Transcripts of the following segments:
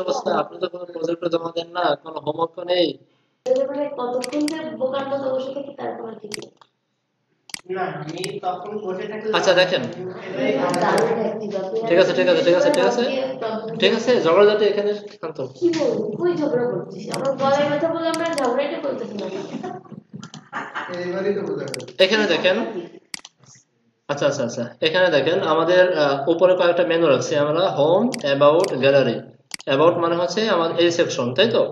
অবস্থা, আপনি তো কোনো প্রজেক্ট জমা দেন না, কোনো হোমওয়ার্ক নেই। মানে কতক্ষণ যে বোকার মতো বসে থাকি তারপর ঠিক না আমি তখন বসে থাকলে আচ্ছা দেখেন, দারুণ ব্যক্তিগত ঠিক আছে ঠিক আছে ঠিক আছে ঠিক আছে ঠিক আছে, ঝগড়াঝাটি এখানে শান্ত। কি বলবো, কই ঝগড়া করছিস? আমরা গলায় কথা বলে আমরা ঝগড়াইটা করতেছি না। এইবারই তো বোঝা গেল। এখানে দেখেন, আচ্ছা আচ্ছা আচ্ছা, এখানে দেখেন আমাদের উপরে কয়েকটা মেনু রাখছি আমরা, হোম, অ্যাবাউট, গ্যালারি। অ্যাবাউট মানে হচ্ছে আমাদের এই সেকশন, তাই তো?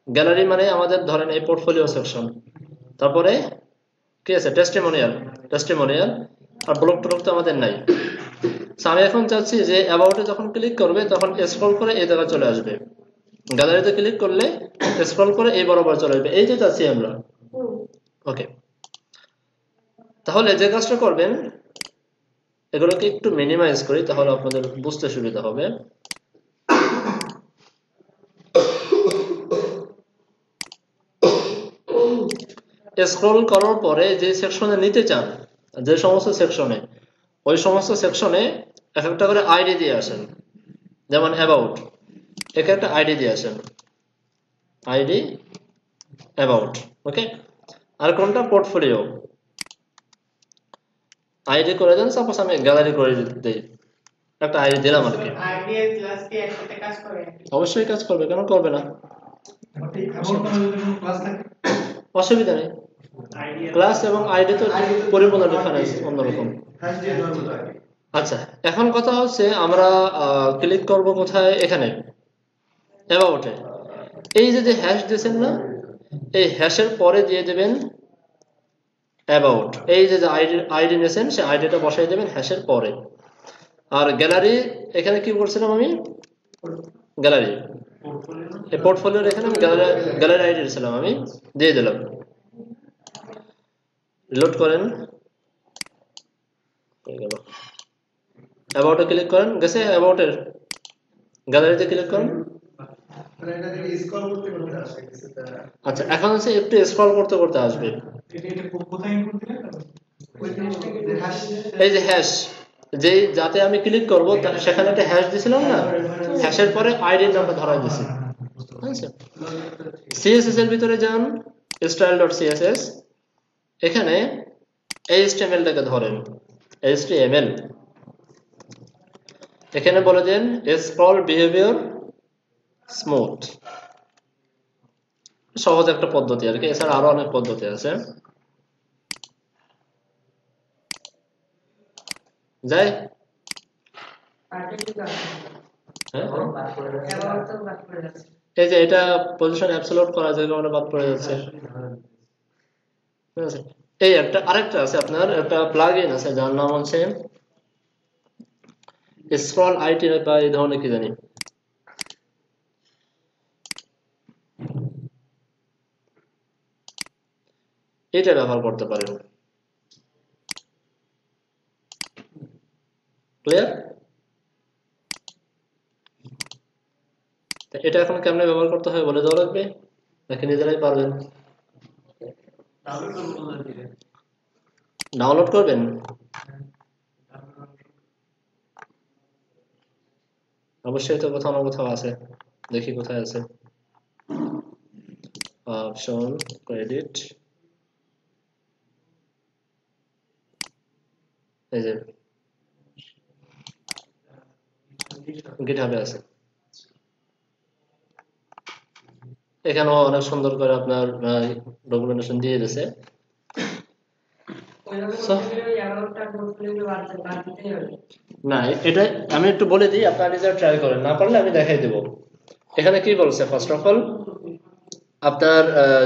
গ্যালারি মানে আমাদের ধরেন এই পোর্টফোলিও সেকশন। তারপরে কি আছে? টেস্টিমোনিয়াল। টেস্টিমোনিয়াল আর ব্লগ টলগ তো আমাদের নাই। আমি এখন চাচ্ছি যে অ্যাবাউটে যখন ক্লিক করবে তখন স্ক্রল করে এই জায়গায় চলে আসবে, গ্যালারিতে ক্লিক করলে স্ক্রল করে এই বরাবর চলে আসবে, এই যে চাচ্ছি আমরা। ওকে, তাহলে যে কাজটা করবেন, এগুলোকে একটু মিনিমাইজ করি তাহলে আপনাদের বুঝতে সুবিধা হবে। স্ক্রল করার পরে যে সেকশনে নিতে চান, যে সমস্ত সেকশনে, ওই সমস্ত সেকশনে এক একটা করে আইডি দিয়ে আসেন। যেমন অ্যাবাউট, একে একটা আইডি দিয়ে আসেন, আইডি অ্যাবাউট। ওকে, আর কোনটা? পোর্টফোলিও। আইডি করে দেন, সাপোজ আমি গ্যালারি করে দিই, একটা আইডি দিলাম আর কি। আইডি আর ক্লাস কি একসাথে কাজ করে? অবশ্যই কাজ করবে, কেন করবে না? ক্লাস থাকে, অসুবিধা নেই। ক্লাস এবং আইডি তো পরিপূর্ণ ডিফারেন্স, অন্যরকম। আচ্ছা, এখন কথা হচ্ছে আমরা ক্লিক করব কোথায়? এখানে অ্যাবাউটে। এই যে হ্যাশ দিয়েছেন না, এই হ্যাশের পরে দিয়ে দেবেন অ্যাবাউট। এই যে আইডি নিয়েছেন সেই আইডিটা বসাই দেবেন হ্যাশের পরে। আর গ্যালারি, এখানে কি করছিলাম আমি? গ্যালারি, এই পোর্টফোলিওর এখানে আমি গ্যালারি আইডি দিয়েছিলাম, আমি দিয়ে দিলাম। রিলোড করেন, অ্যাবাউটে ক্লিক করেন, গেছে? অ্যাবাউটের গ্যালারিতে ক্লিক করেন। আচ্ছা, এখন হচ্ছে একটু স্ক্রল করতে করতে আসবে, এই যে হ্যাশ, যেই যাতে আমি ক্লিক করব সেখানে একটা হ্যাশ দিছিলাম না, হ্যাশের পরে আইডির নামটা ধরাই দিছি। আচ্ছা, সিএসএস এর ভিতরে যান, style.css, এখানে HTML টাকে ধরেন, HTML, এখানে বলে দেন স্ক্রল বিহেভিয়ার স্মুথ। সহজ একটা পদ্ধতি আর কি, এছাড়া আরো অনেক পদ্ধতি আছে। যাই, এই যে এটা পজিশন অ্যাবসলিউট করা যায়, কারণে বাদ পড়ে যাচ্ছে। ঠিক আছে, এই একটা আরেকটা আছে, আপনার একটা প্লাগইন আছে যার নাম হচ্ছে স্ক্রল আইটি বা এই ধরনের কি জানি, এটা ব্যবহার করতে পারেন। ক্লিয়ার? এটা এখন কেমনে ব্যবহার করতে হয় বলে দেওয়া লাগবে নাকি নিজেরাই পারবেন? ডাউনলোড করবেন? অবশ্যই তো কোথাও না কোথাও আছে, দেখি কোথায় আছে। অপশন, ক্রেডিট, এই যে গিটহাবে আছে। এখানেও অনেক সুন্দর করে আপনার ডকুমেন্টেশন দিয়ে দিয়েছে। না, এটা আমি একটু বলে দিই, আপনারা নিজেরা ট্রাই করেন, না পারলে আমি দেখাই দেব। এখানে কি বলছে? ফার্স্ট অফ অল আপনার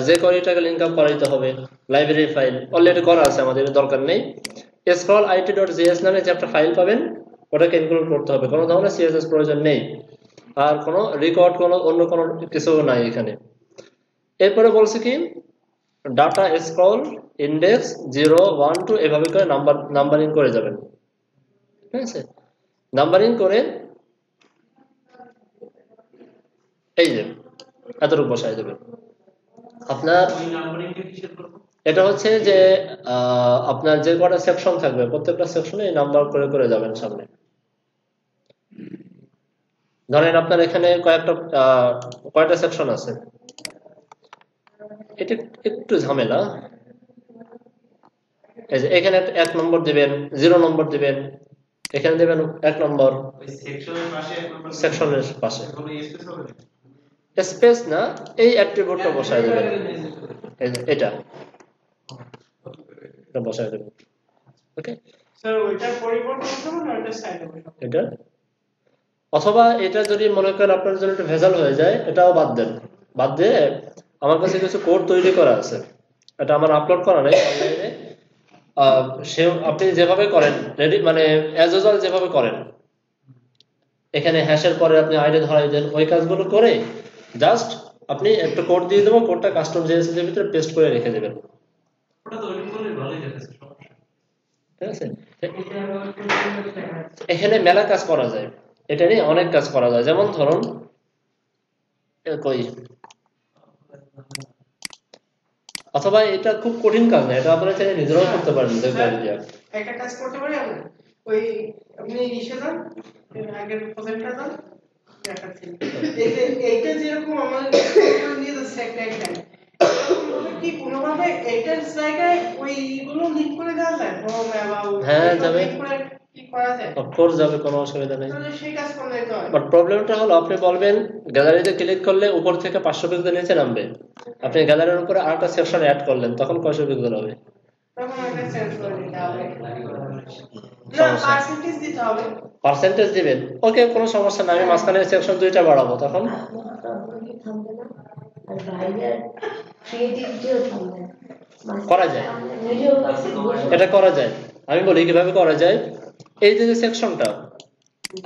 যে কোয়ারিটাকে লিংক আপ করাইতে হবে, লাইব্রেরি ফাইল অলরেডি করা আছে, আমাদের দরকার নেই। scrollit.js নামে যে একটা ফাইল পাবেন, ওটাকে ইনক্লুড করতে হবে, কোনো ধরনের সিএসএস প্রয়োজন নেই, আর কোনো রেকর্ড, কোনো অন্য কোনো কিছু নাই এখানে। এরপরে বলছে কি, ডাটা স্ক্রল ইন্ডেক্স 0 1 2 এভাবে করে নাম্বারিং করে যাবেন। ঠিক আছে, নাম্বারিং করে এই যে এতটুকু বসাই দেবেন আপনার। এটা হচ্ছে যে আপনার যে কটা সেকশন থাকবে প্রত্যেকটা সেকশনে এই নাম্বার করে করে যাবেন সামনে। ধরেন আপনার এখানে কয়টা সেকশন আছে, এটা একটু ঝামেলা। এই যে এখানে 1 নম্বর দিবেন, 0 নম্বর দিবেন, এখানে দিবেন 1 নম্বর, ওই সেকশনের পাশে এক নম্বর সেকশনের পাশে কোনো স্পেস হবে না। স্পেস না, এই অ্যাট্রিবিউটটা বসায় দেবেন, এই যে এটা বসায় দেবেন। ওকে, স্যার ওইটা পরিবর্তন করতে হবে না ওইটা সাইডে বসাবো? এটা অথবা এটা যদি মনে করেন আপনার জন্য একটু ভেজাল হয়ে যায়, এটাও বাদ দেন। বাদ দিয়ে আমার কাছে কিছু কোড তৈরি করা আছে, এটা আমার আপলোড করা নেই অনলাইনে। সে আপনি যেভাবে করেন রেডি, মানে অ্যাজ ইউজুয়াল যেভাবে করেন, এখানে হ্যাশের পরে আপনি আইডি ধরাই দেন, ওই কাজগুলো করে জাস্ট আপনি একটা কোড দিয়ে দেবো, কোডটা কাস্টম জেএসপি এর ভিতরে পেস্ট করে রেখে দেবেন। ওটা তো ওইরকম করলে ভালোই দেখাচ্ছে, সমস্যা ঠিক আছে, এখানে মেলা কাজ করা যায়, এটা নিয়ে অনেক কাজ করা যায়। যেমন ধরুন কই, অথবা এটা খুব কঠিন কাজ না, এটা আপনারা চাইলে নিজেরাও করতে পারেন একটা কাজ করতে পারি আমরা, ওই আপনি ইসে যান, আগের প্রজেক্টটা যান, দেখাচ্ছি। এইটা যেরকম আমাদের নিয়ে যাচ্ছে একটা একটা, কি কোনোভাবে এইটার জায়গায় ওইগুলো লিঙ্ক করে দেওয়া যায়? হ্যাঁ যাবে, কি করা যায়? অফকোর্স যাবে, কোনো অসুবিধা নেই। তাহলে সেই কাজ করলে তো হয়। বাট প্রবলেমটা হলো আপনি বলবেন গ্যালারিতে ক্লিক করলে উপর থেকে 500 পিক্সেল নিচে নামবে, আপনি গ্যালারির উপরে আরেকটা সেকশন অ্যাড করলেন, তখন কয়শো পিক্সেল হবে? তখন একটা চেঞ্জ করে দিতে হবে, না পার্সেন্টেজ দিতে হবে। পার্সেন্টেজ দিবেন, ওকে, কোনো সমস্যা নাই, আমি মাঝখানে সেকশন 2টা বাড়াবো তখন। করা যায়, এটা করা যায়। আমি বলি কিভাবে করা যায়। এই যে সেকশনটা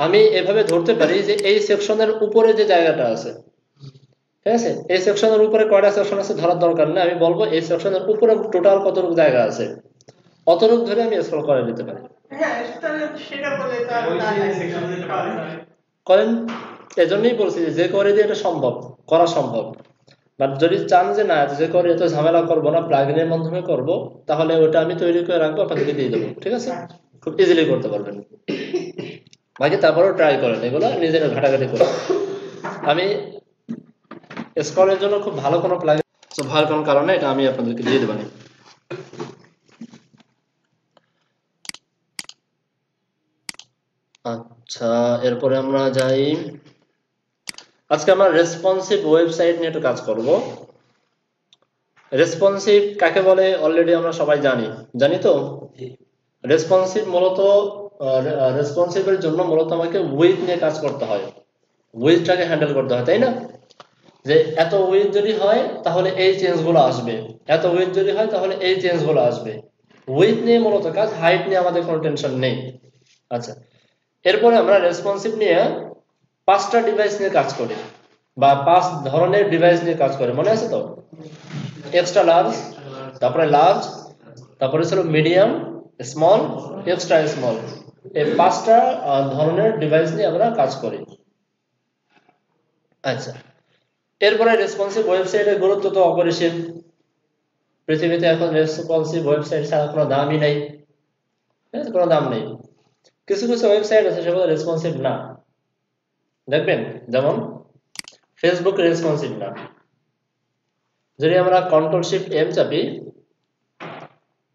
আমি এভাবে ধরতে পারি যে এই সেকশনের উপরে যে জায়গাটা আছে, ঠিক আছে, এই সেকশনের উপরে কয়টা সেকশন আছে ধরার দরকার নেই, আমি বলবো এই সেকশনের উপরে টোটাল কতটুকু জায়গা আছে, অতটুকু ধরে আমি স্ক্রল করে নিতে পারি। হ্যাঁ সেটা বলে তো আর করেন, এজন্যই বলছি যে করে দিয়ে এটা সম্ভব, করা সম্ভব। বাট যদি চান যে না যে করে এত ঝামেলা করবো না, প্লাগইনের মাধ্যমে করব, তাহলে ওটা আমি তৈরি করে রাখবো, আপনাদেরকে দিয়ে দেবো, ঠিক আছে, খুব ইজিলি করতে পারবেন। বাকি তারপরেও ট্রাই করেন, এগুলো নিজেরা ঘাটাঘাটি করে। আমি স্ক্রলের জন্য খুব ভালো কোনো প্লাগইন, তো ভালো কোনো কারণে এটা আমি আপনাদেরকে দিয়ে দেবো। আচ্ছা, এরপরে আমরা যাই, আজকে আমরা রেসপন্সিভ ওয়েবসাইট নিয়ে একটু কাজ করব। রেসপন্সিভ কাকে বলে অলরেডি আমরা সবাই জানি তো। রেসপন্সিভ মূলত রেসপন্সিভের জন্য মূলত আমাকে উইথ নিয়ে কাজ করতে হয়, উইথটাকে হ্যান্ডেল করতে হয়, তাই না? যে এত উইথ যদি হয় তাহলে এই চেঞ্জগুলো আসবে, এত উইথ যদি হয় তাহলে এই চেঞ্জগুলো আসবে। উইথ নিয়ে মূলত কাজ, হাইট নিয়ে আমাদের কোনো টেনশন নেই। আচ্ছা, এরপরে আমরা রেসপন্সিভ নিয়ে 5টা ডিভাইস নিয়ে কাজ করি, বা 5 ধরনের ডিভাইস নিয়ে কাজ করি, মনে আছে তো? এক্সট্রা লার্জ, তারপরে লার্জ, তারপরে ছিল মিডিয়াম, স্মল, এক্সট্রা স্মল। এই 5টা ধরনের ডিভাইস নিয়ে আমরা কাজ করি। আচ্ছা, এরপরে রেসপন্সিভ ওয়েবসাইটের গুরুত্ব তো অপরিসীম। পৃথিবীতে এখন রেসপন্সিভ ওয়েবসাইট ছাড়া কোনো দামই নেই, কোনো দাম নেই। কিছু কিছু ওয়েবসাইট আছে সেগুলো রেসপন্সিভ না, দেখবেন যেমন ফেসবুক রেসপন্সিভ না। যদি আমরা Ctrl+Shift+M চাপি,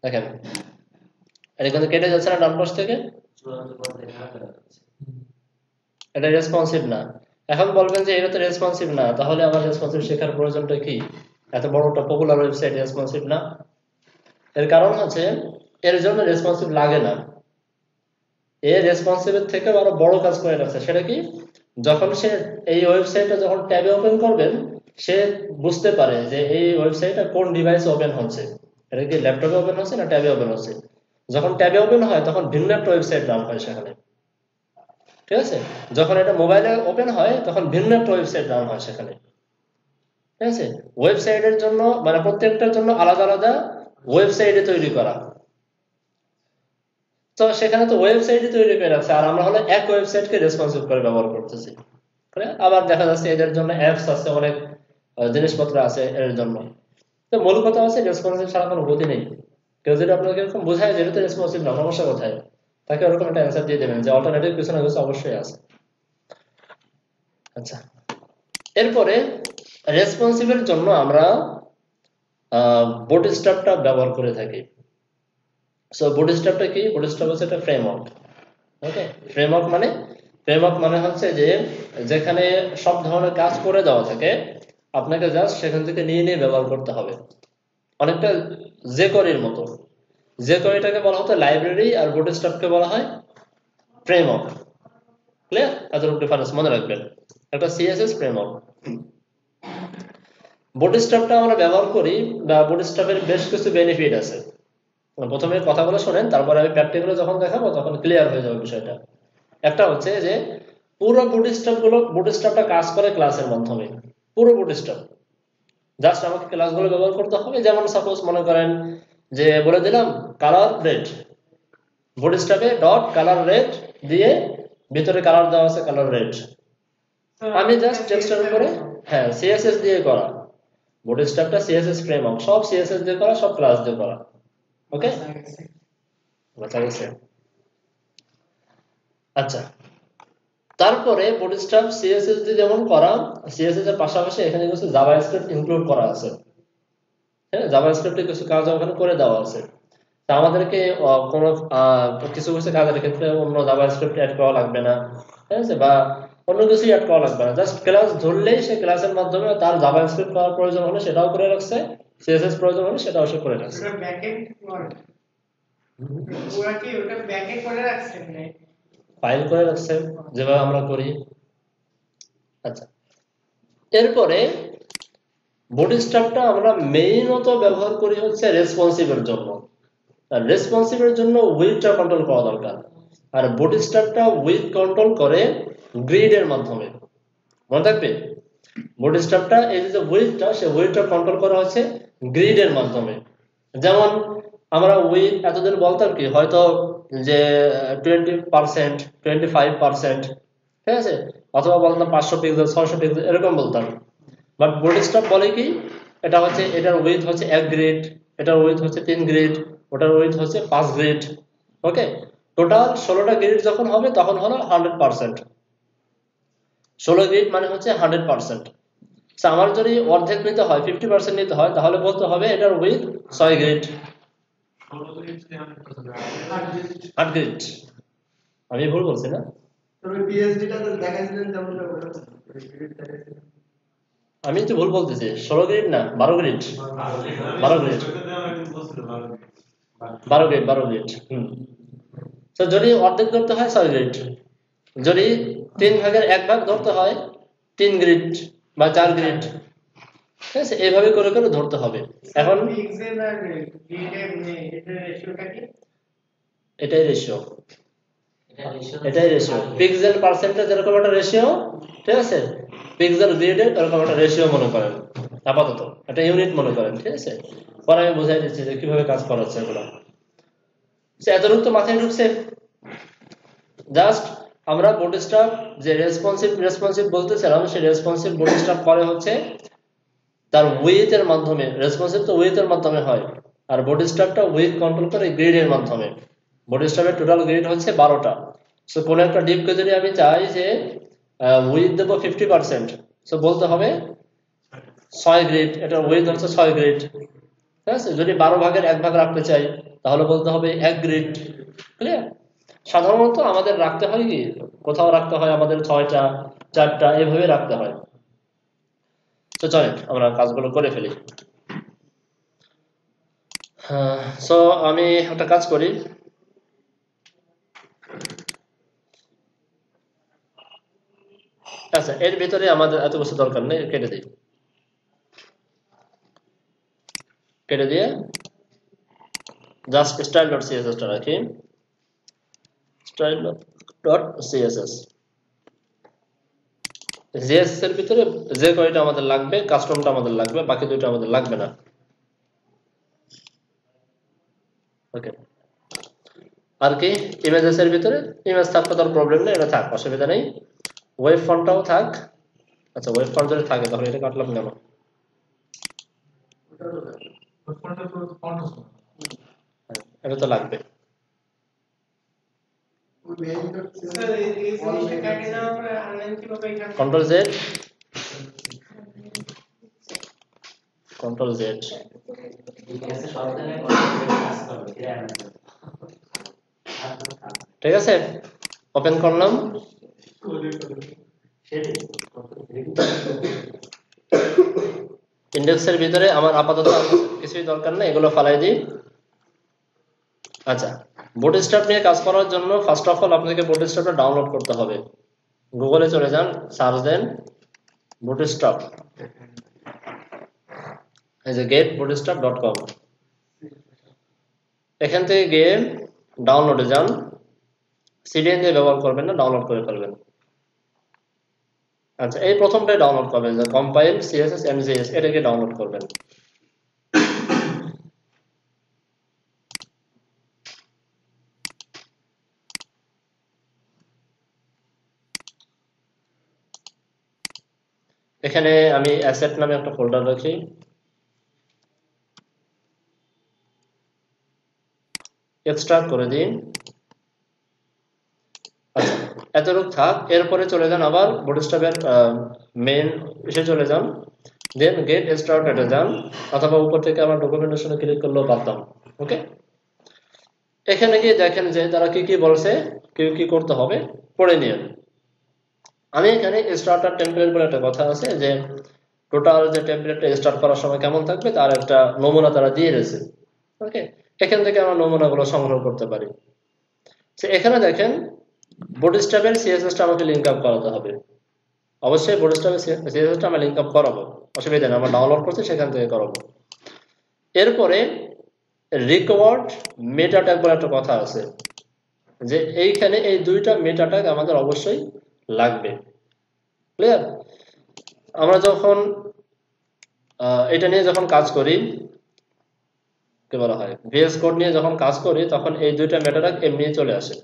দেখেন এটা কিন্তু কেটে যাচ্ছে না ডান পাশ থেকে, এটা রেসপন্সিভ না। এখন বলবেন যে এটা তো রেসপন্সিভ না, তাহলে আমার রেসপন্সিভ শেখার প্রয়োজনটা কি? এত বড় একটা পপুলার ওয়েবসাইট রেসপন্সিভ না? এর কারণ হচ্ছে এর জন্য রেসপন্সিভ লাগে না, এর রেসপন্সিভের থেকে আরো বড় কাজ করে রাখছে। সেটা কি? যখন সে এই ওয়েবসাইটটা যখন ট্যাবে ওপেন করবেন, সে বুঝতে পারে যে এই ওয়েবসাইটটা কোন ডিভাইসে ওপেন হচ্ছে, এটা কি ল্যাপটপে ওপেন হচ্ছে না ট্যাবে ওপেন হচ্ছে। যখন ট্যাবে ওপেন হয় তখন ভিন্ন একটা ওয়েবসাইট রান হয় সেখানে, ঠিক আছে? যখন এটা মোবাইলে ওপেন হয় তখন ভিন্ন একটা ওয়েবসাইট রান হয় সেখানে, ঠিক আছে? ওয়েবসাইটের জন্য মানে প্রত্যেকটার জন্য আলাদা আলাদা ওয়েবসাইটে তৈরি করা। তো সেখানে তো ওয়েবসাইটই তৈরি করে রাখছে, আর আমরা হলো এক ওয়েবসাইটকে রেসপন্সিভ করে ব্যবহার করতেছি। আবার দেখা যাচ্ছে এদের জন্য অ্যাপস আছে, অনেক জিনিসপত্র আছে এর জন্য। তো মূল কথা হচ্ছে রেসপন্সিভ ছাড়া কোনো গতি নেই। কেউ যদি আপনাকে এরকম বোঝায় যে এটা রেসপন্সিভ না, সমস্যা কোথায়, তাকে ওরকম একটা অ্যান্সার দিয়ে দেবেন যে অল্টারনেটিভ কিছু না কিছু অবশ্যই আছে। আচ্ছা, এরপরে রেসপন্সিভের জন্য আমরা বুটস্ট্র্যাপটা ব্যবহার করে থাকি। সো বুটস্ট্র্যাপটা কি? বুটস্ট্র্যাপ হচ্ছে একটা ফ্রেমওয়ার্ক। ওকে, ফ্রেমওয়ার্ক মানে হচ্ছে যে যেখানে সব ধরনের কাজ করে দেওয়া থাকে, আপনাকে জাস্ট সেখান থেকে নিয়ে নিয়ে ব্যবহার করতে হবে। অনেকটা জেকোরির মতো। জেকোরিটাকে বলা হতো লাইব্রেরি, আর বুটস্ট্র্যাপকে বলা হয় ফ্রেমওয়ার্ক। ক্লিয়ার? এতটুকু ডিফারেন্স মনে রাখবেন। একটা সিএসএস ফ্রেমওয়ার্ক। বুটস্ট্র্যাপটা আমরা ব্যবহার করি, বা বুটস্ট্র্যাপের বেশ কিছু বেনিফিট আছে। প্রথমে কথাগুলো শোনেন, তারপরে আমি প্র্যাকটিক্যালি যখন দেখাবো তখন ক্লিয়ার হয়ে যাবে বিষয়টা। একটা হচ্ছে যে পুরো বুটস্ট্র্যাপটা কাজ করে ক্লাসের মাধ্যমে। পুরো বুটস্ট্র্যাপ জাস্ট আমাকে ক্লাসগুলো ব্যবহার করতে হবে। যেমন সাপোজ মনে করেন যে বলে দিলাম কালার রেড, বুটস্ট্র্যাপে ডট কালার রেড দিয়ে ভিতরে কালার দেওয়া আছে কালার রেড। আমি জাস্ট টেক্সটের উপরে হ্যাঁ সিএসএস দিয়ে করা। বুটস্ট্র্যাপটা সিএসএস ফ্রেমওয়ার্ক, সব সিএসএস দিয়ে করা, সব ক্লাস দিয়ে করা। ওকে, বুঝা গেছে? আচ্ছা, তারপরে বুটস্ট্র্যাপ সিএসএস দিয়ে যেমন করা, সিএসএস এর পাশাপাশি এখানে কিছু জাভাস্ক্রিপ্ট ইনক্লুড করা আছে। হ্যাঁ, জাভাস্ক্রিপ্টে কিছু কাজ ওখানে করে দেওয়া আছে। তা আমাদেরকে কোনো কিছু কিছু কাজের ক্ষেত্রে অন্য জাভাস্ক্রিপ্ট অ্যাড করা লাগবে না, ঠিক আছে, বা অন্য কিছু অ্যাড করা লাগবে না। জাস্ট ক্লাস ধরলেই সে ক্লাসের মাধ্যমে তার জাভাস্ক্রিপ্ট করার প্রয়োজন হলে সেটাও করে রাখছে, সিএসএস প্রয়োজন হলে সেটাও সে করে রাখছে। ওটা ব্যাকএন্ড ওরা কি ওটা ব্যাকএন্ড করে রাখছে না? ফাইল করে রাখছে যেভাবে আমরা করি। আচ্ছা, এরপরে বুটস্ট্র্যাপটা আমরা মেইনত ব্যবহার করি হচ্ছে রেসপন্সিভের জন্য। আর রেসপন্সিভের জন্য উইডটা কন্ট্রোল করা দরকার, আর বুটস্ট্র্যাপটা উইড কন্ট্রোল করে গ্রিডের মাধ্যমে। মনে থাকবে, বুটস্ট্র্যাপটা এই যে উইডটা, সে উইডটা কন্ট্রোল করা হচ্ছে গ্রিডের মাধ্যমে। যেমন আমরা উইড এতদিন বলতাম কি হয়তো যে 20%, 25%, ঠিক আছে, অথবা বলতাম 500 পিক্সেল, 600 পিক্সেল, এরকম বলতাম। বাট বুটস্ট্র্যাপ বলে কি এটা হচ্ছে, এটার উইডথ হচ্ছে 1 গ্রিড, এটার উইডথ হচ্ছে 3 গ্রিড, ওটার উইডথ হচ্ছে 5 গ্রিড। ওকে, টোটাল 16টা গ্রিড যখন হবে তখন হলো 100%। 16 গ্রিড মানে হচ্ছে 100%। আমার যদি অর্ধেক নিতে হয়, 50% নিতে হয়, তাহলে বলতে হবে এটার উইডথ 6 গ্রিড, 8 গ্রিড। আমি ভুল বলছি না? তবে পিএইচডিটা তো দেখাইছিলেন যেমনটা ওটা আমি তো ভুল বলতেছি, 16 গ্রিড না 12 গ্রিড। 12 grid, 12 grid, 12 grid. তো যদি অর্ধেক ধরতে হয় 6 গ্রিড, যদি 3 ভাগের 1 ভাগ ধরতে হয় 3 গ্রিড বা 4 গ্রিড, ঠিক আছে, এইভাবে করে করে ধরতে হবে। এখন পিক্সেল আর গ্রিডের এর রেশিওটা কি? এটাই রেশিও, এটাই রেশিও। পিক্সেল পার্সেন্টেজ এরকম একটা রেশিও, ঠিক আছে, পিক্সেল গ্রিডের এরকম একটা রেশিও মনে করেন, আপাতত একটা ইউনিট মনে করেন, ঠিক আছে। পরে আমি বুঝাই দিচ্ছি যে কিভাবে কাজ করা হচ্ছে এগুলো। এতটুকু তো মাথায় ঢুকছে। জাস্ট আমরা বুটস্ট্র্যাপ যে রেসপন্সিভ বলতেছিলাম, সেই রেসপন্সিভ বুটস্ট্র্যাপ করে হচ্ছে তার উইথ এর মাধ্যমে। রেসপন্সিভ তো উইথ এর মাধ্যমে হয়, আর বুটস্ট্র্যাপটা উইথ কন্ট্রোল করে গ্রিডের মাধ্যমে। বুটস্ট্র্যাপের টোটাল গ্রিড হচ্ছে 12টা। সো কোন একটা ডিপকে যদি আমি চাই যে উইথ দেবো 50%, সো বলতে হবে 6 গ্রিড, এটা উইথ হচ্ছে 6 গ্রিড, ঠিক আছে। যদি 12 ভাগের 1 ভাগ রাখতে চাই তাহলে বলতে হবে 1 গ্রিড। ক্লিয়ার? সাধারণত আমাদের রাখতে হয় কি, কোথাও রাখতে হয় আমাদের 6টা, 4টা, এভাবে রাখতে হয়। তো চলেন আমরা কাজগুলো করে ফেলি। সো আমি একটা কাজ করি, আচ্ছা এর ভিতরে আমাদের এত কিছু দরকার নেই, কেটে দিই, কেটে দিয়ে জাস্ট style.css টা রাখি, style.css। জেএসএস এর ভিতরে যে কয়টা আমাদের লাগবে, কাস্টমটা আমাদের লাগবে, বাকি দুটো আমাদের লাগবে না। ওকে, আর কি ইমেজেস এর ভিতরে ইমেজ থাকলে তার প্রবলেম নেই, এটা থাক, অসুবিধা নেই। ওয়েব ফন্টটাও থাক। আচ্ছা, ওয়েব ফন্ট যদি থাকে তাহলে এটা কাটলাম কেন? এটা তো লাগবে। স্যার এই জিনিসটা কাটিয়ে দেওয়ার পরে আনলাইন কিভাবে এখানে কন্ট্রোল জেড, কন্ট্রোল জেড। ঠিক আছে, ওপেন করলাম। ইন্ডেক্সের ভিতরে আমার আপাতত কিছুই দরকার নেই, এগুলো ফালাই দিই। আচ্ছা, বুটস্ট্র্যাপ নিয়ে কাজ করার জন্য ফার্স্ট অফ অল আপনাকে বুটস্ট্র্যাপটা ডাউনলোড করতে হবে। গুগলে চলে যান, সার্চ দেন বুটস্ট্র্যাপ, এই যে getbootstrap.com, এখান থেকে গিয়ে ডাউনলোডে যান। সিডিএন দিয়ে ব্যবহার করবেন না, ডাউনলোড করে ফেলবেন। আচ্ছা, এই প্রথমটাই ডাউনলোড করবেন, যে কম্পাইল সিএসএস এন্ড জেএস, এটাকে ডাউনলোড করবেন। এখানে আমি অ্যাসেট নামে একটা ফোল্ডার রাখি, এক্সট্রাক্ট করে দিন। আচ্ছা, এতটুকু থাক। এরপরে চলে যান আবার বুটস্ট্র্যাপের মেইন এসে চলে যান, দেন গেট স্টার্টেডে যান, অথবা উপর থেকে আমার ডকুমেন্টেশনে ক্লিক করলেও পারতাম। ওকে, এখানে গিয়ে দেখেন যে তারা কি কি বলছে, কি করতে হবে, পড়ে নিন। আমি এখানে স্টার্টার টেমপ্লেট বলে একটা কথা আছে, যে টোটাল যে টেমপ্লেটটা স্টার্ট করার সময় কেমন থাকবে তার একটা নমুনা তারা দিয়ে রয়েছে। ওকে, এখান থেকে আমরা নমুনাগুলো সংগ্রহ করতে পারি। এখানে দেখেন বুটস্ট্র্যাপের সিএসএসটা আমাকে লিংক আপ করাতে হবে। অবশ্যই বুটস্ট্র্যাপের সিএসএসটা আমি লিংক আপ করাবো, অসুবিধা নেই, আমরা ডাউনলোড করছি সেখান থেকে করাবো। এরপরে রিকোয়ার্ড মেটা ট্যাগ বলে একটা কথা আছে, যে এইখানে এই দুইটা মেটা ট্যাগ আমাদের অবশ্যই লাগবে। ক্লিয়ার? আমরা যখন এটা নিয়ে যখন কাজ করি, কি বলা হয়, ভিএস কোড নিয়ে যখন কাজ করি, তখন এই দুইটা মেটা ট্যাগ এমনি চলে আসে,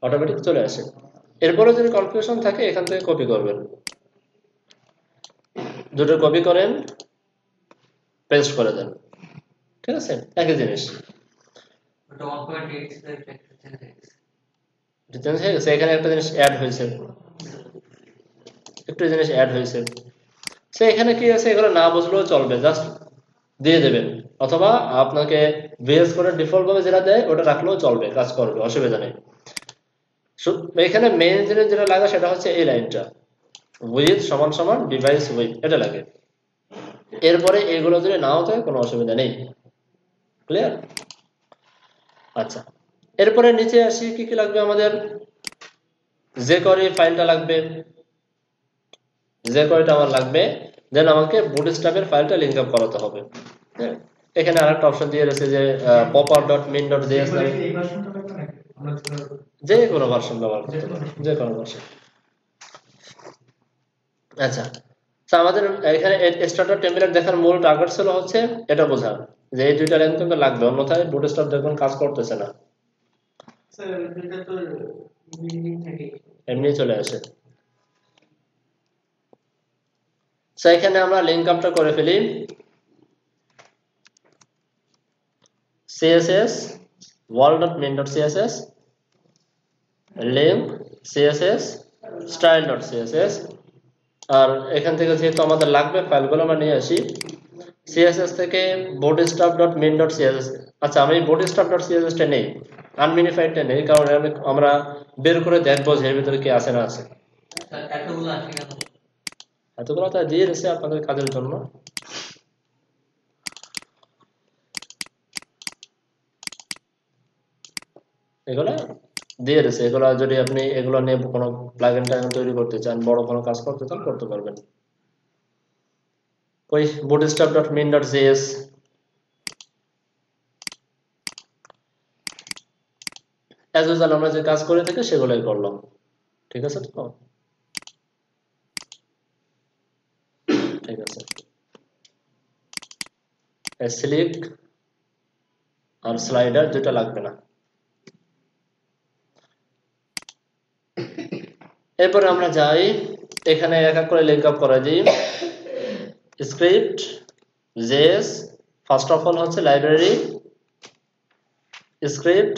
অটোমেটিক চলে আসে। এরপরে যদি কনফিউশন থাকে এখান থেকে কপি করবেন, দুটো কপি করেন, পেস্ট করে দেন। ঠিক আছে, একই জিনিস। এখানে একটা জিনিস অ্যাড হয়েছে, একটু জিনিস অ্যাড হয়েছে। এখানে কি আছে, এগুলো না বুঝলেও চলবে, জাস্ট দিয়ে দেবেন, অথবা আপনাকে ভিএস কোডের ডিফল্ট ভাবে যেটা দেয় ওটা রাখলেও চলবে, কাজ করবে, অসুবিধা নেই। এখানে মেইন জিনিস যেটা লাগে সেটা হচ্ছে এই লাইনটা, উইথ সমান সমান ডিভাইস উইথ, এটা লাগে। এরপরে এগুলো যদি নাও থাকে কোনো অসুবিধা নেই। ক্লিয়ার? আচ্ছা, এরপরে নিচে আসি, কি কি লাগবে আমাদের, jQuery ফাইলটা লাগবে, jQueryটা আমার লাগবে। দেন আমাকে বুটস্ট্র্যাপের ফাইলটা লিংক আপ করাতে হবে। হ্যাঁ, এখানে আরেকটা অপশন দিয়ে রয়েছে যে popper.min.js নামে, যে কোনো ভার্সন ব্যবহার করতে পারেন, যে কোনো ভার্সন। আচ্ছা, আমাদের এখানে স্টার্টার টেমপ্লেট দেখার মূল টার্গেট ছিল হচ্ছে এটা বোঝা, যে এই দুইটা লাইন কিন্তু লাগবে, অন্যথায় বুটস্ট্র্যাপ দেখুন কাজ করতেছে না, স্যার এটা তো বিল্ডিং থেকে এমনি চলে আসে। এখানে আমরা লিংক আপটা করে ফেলি, css wall.min.css link css style.css, আর এখান থেকে যেহেতু আমাদের লাগবে ফাইলগুলো আমরা নিয়ে আসি css থেকে bootstrap.min.css। আচ্ছা, আমি bootstrap.css টা নেই, আনমিনিফাইডটা নেই, কারণ আমরা বের করে দেখবো যে এর ভিতরে কি আছে না আছে। এতগুলো তো দিয়ে দিয়েছে আপনাদের কাজের জন্য। এগুলো দিয়ে দিয়েছে, এগুলো যদি আপনি এগুলো নিয়ে কোনো প্লাগইন টাগইন তৈরি করতে চান, বড় কোনো কাজ করতে চান, করতে পারবেন। ওই bootstrap.min.js, অ্যাজ ইউজুয়াল আমরা যে কাজ করে থাকি সেগুলোই করলাম। ঠিক আছে তো? ঠিক আছে, সিলেক্ট আর স্লাইডার দুটো লাগবে না। এরপরে আমরা যাই, এখানে এক এক করে লিংক আপ করে দিই। Script JS first of all হচ্ছে লাইব্রেরি, স্ক্রিপ্ট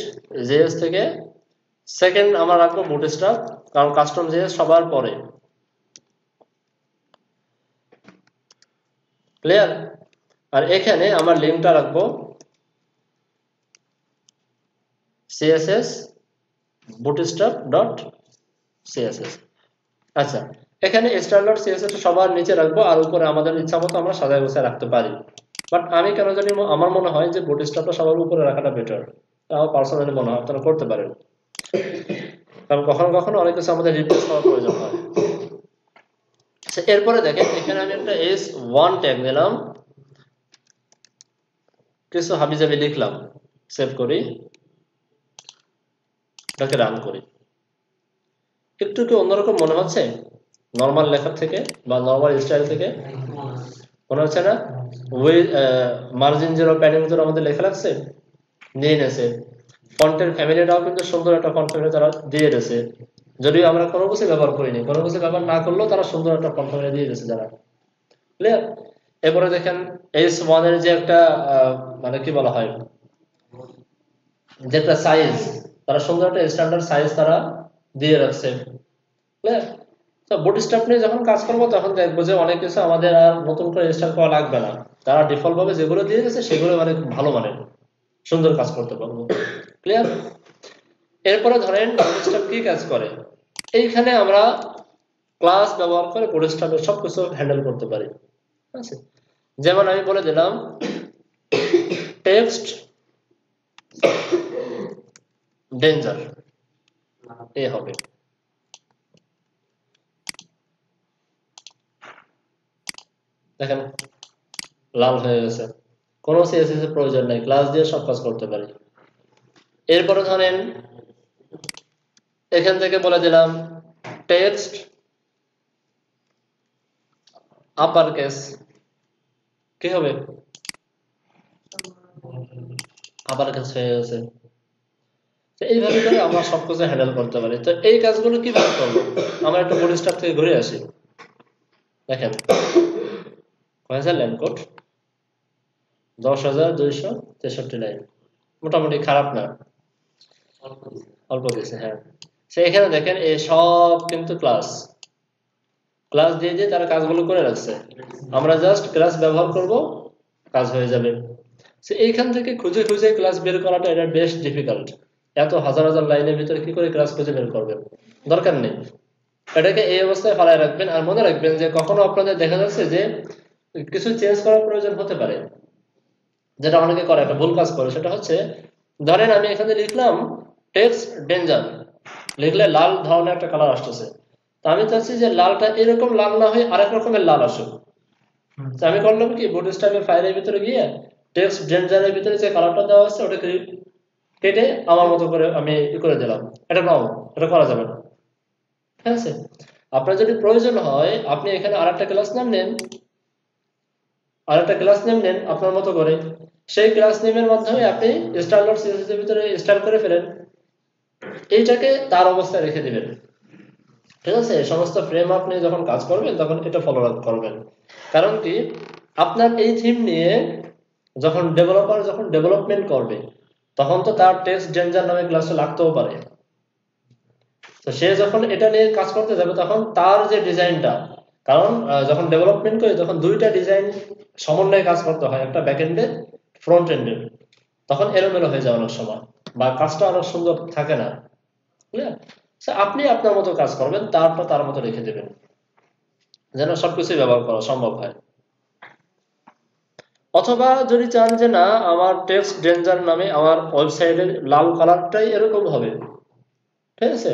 জেএস থেকে সেকেন্ড আমরা রাখবো বুটস্ট্র্যাপ, কারণ কাস্টম জেএস সবার পরে। ক্লিয়ার? আর এখানে আমার লিঙ্কটা রাখবো css bootstrap.css। আচ্ছা, এখানে style.css সবার নিচে রাখবো, আর উপরে আমাদের ইচ্ছা মতো আমরা সাজায় গোছায় রাখতে পারি। বাট আমি কেন জানি আমার মনে হয় যে বুটস্ট্র্যাপটা সবার উপরে রাখাটা বেটার, আমার পার্সোনালি মনে হয়, আপনারা করতে পারেন, কারণ কখনো কখনো অনেক কিছু আমাদের রিপ্লেস করার প্রয়োজন হয়। এরপরে দেখেন এখানে আমি একটা s1 ট্যাগ দিলাম, কিছু হাবিজাবি লিখলাম, সেভ করি, এটাকে রান করি। একটু কি অন্যরকম মনে হচ্ছে নর্মাল লেখার থেকে বা নর্মাল স্টাইল থেকে? মনে হচ্ছে না? মার্জিন জিরো, প্যাডিং জিরো আমাদের লেখা লাগছে, নিয়ে নেছে। ফন্টের ফ্যামিলিটাও কিন্তু সুন্দর একটা ফন্ট ফ্যামিলি তারা দিয়ে দিয়েছে, যদিও আমরা কোনো কিছু ব্যবহার করিনি, কোনো কিছু ব্যবহার না করলেও তারা সুন্দর একটা ফন্ট ফ্যামিলি দিয়ে দিয়েছে যারা। ক্লিয়ার? এরপরে দেখেন S1 এর যে একটা মানে কি বলা হয়, যে একটা সাইজ, তারা সুন্দর একটা স্ট্যান্ডার্ড সাইজ তারা দিয়ে রাখছে। ক্লিয়ার? তো বুটস্ট্র্যাপ নিয়ে যখন কাজ করবো তখন দেখবো যে অনেক কিছু আমাদের আর নতুন করে ইনস্টল করা লাগবে না, তারা ডিফল্ট ভাবে যেগুলো দিয়ে দিয়েছে সেগুলো অনেক ভালো মানের, সুন্দর কাজ করতে পারবো। ক্লিয়ার? এরপরে ধরেন বুটস্ট্র্যাপ কি কাজ করে, এইখানে আমরা ক্লাস ব্যবহার করে বুটস্ট্র্যাপের সবকিছু হ্যান্ডেল করতে পারি। আছে, যেমন আমি বলে দিলাম টেক্সট ডেঞ্জার, এ হবে। দেখেন লাল হয়ে গেছে, কোনো সিএসএস এর প্রয়োজন নাই, ক্লাস দিয়ে সব কাজ করতে পারি। এরপরে ধরেন এখান থেকে বলে দিলাম টেক্সট আপার কেস, কি হবে? আপার কেস হয়ে গেছে। এইভাবে করে আমরা সবকিছু হ্যান্ডেল করতে পারি। তো এই কাজগুলো কিভাবে করবো, আমরা একটু বুটস্ট্র্যাপ থেকে ঘুরে আসি। দেখেন লাইন কোড 10,263 লাইন, মোটামুটি খারাপ না, অল্প দিয়েছে। হ্যাঁ, এখানে দেখেন এই সব কিন্তু ক্লাস দিয়ে দিয়ে তারা কাজগুলো করে রাখছে, আমরা জাস্ট ক্লাস ব্যবহার করব, কাজ হয়ে যাবে। এইখান থেকে খুঁজে খুঁজে ক্লাস বের করাটা এটা বেশ ডিফিকাল্ট। এত হাজার হাজার লাইনের ভিতরে কি করে ক্লাস খুঁজে বের করবেন, দরকার নেই। এটাকে এই অবস্থায় ফেলায় রাখবেন, আর মনে রাখবেন যে কখনো আপনাদের দেখা যাচ্ছে যে কিছু চেঞ্জ করার প্রয়োজন হতে পারে, যেটা অনেকে করে একটা ভুল কাজ করে। সেটা হচ্ছে ধরেন আমি এখানে লিখলাম টেক্সট ডেঞ্জার, লিখলে লাল ধরনের একটা কালার আসতেছে, তো আমি চাচ্ছি যে লালটা এরকম লাল না হয়ে আরেক রকমের লাল আসুক। তো আমি করলাম কি, বুটস্ট্র্যাপের ফাইলের ভিতরে গিয়ে টেক্সট ডেঞ্জারের ভিতরে যে কালারটা দেওয়া আছে ওটাকে কেটে আমার মতো করে আমি করে দিলাম। এটা রং, এটা করা যাবে না। ঠিক আছে? আপনার যদি প্রয়োজন হয় আপনি এখানে আরেকটা ক্লাস নাম নেন, আপনার মতো করে, সেই ক্লাস নেমের মাধ্যমে আপনি style.css এর ভিতরে স্টাইল করে ফেলেন, এইটাকে তার অবস্থায় রেখে দিবেন। ঠিক আছে? সমস্ত ফ্রেম আপনি যখন কাজ করবেন তখন এটা ফলো করবেন। কারণ কি, আপনার এই থিম নিয়ে যখন ডেভেলপার যখন ডেভেলপমেন্ট করবে তখন তো তার টেক্সট ডেঞ্জার নামে ক্লাসে লাগতেও পারে। তো সে যখন এটা নিয়ে কাজ করতে যাবে তখন তার যে ডিজাইনটা, কারণ যখন ডেভেলপমেন্ট করি তখন দুইটা ডিজাইন সমন্বয়ে কাজ করতে হয়, একটা ব্যাক এন্ডে ফ্রন্ট এন্ডে, তখন এলোমেলো হয়ে যায় অনেক সময়, বা কাজটা অনেক সুন্দর থাকে না। ক্লিয়ার? আপনি আপনার মতো কাজ করবেন, তারটা তার মতো রেখে দেবেন, যেন সবকিছু ব্যবহার করা সম্ভব হয়। অথবা যদি চান যে না আমার টেক্সট ডেঞ্জার নামে আমার ওয়েবসাইটের লাল কালারটাই এরকম হবে, ঠিক আছে,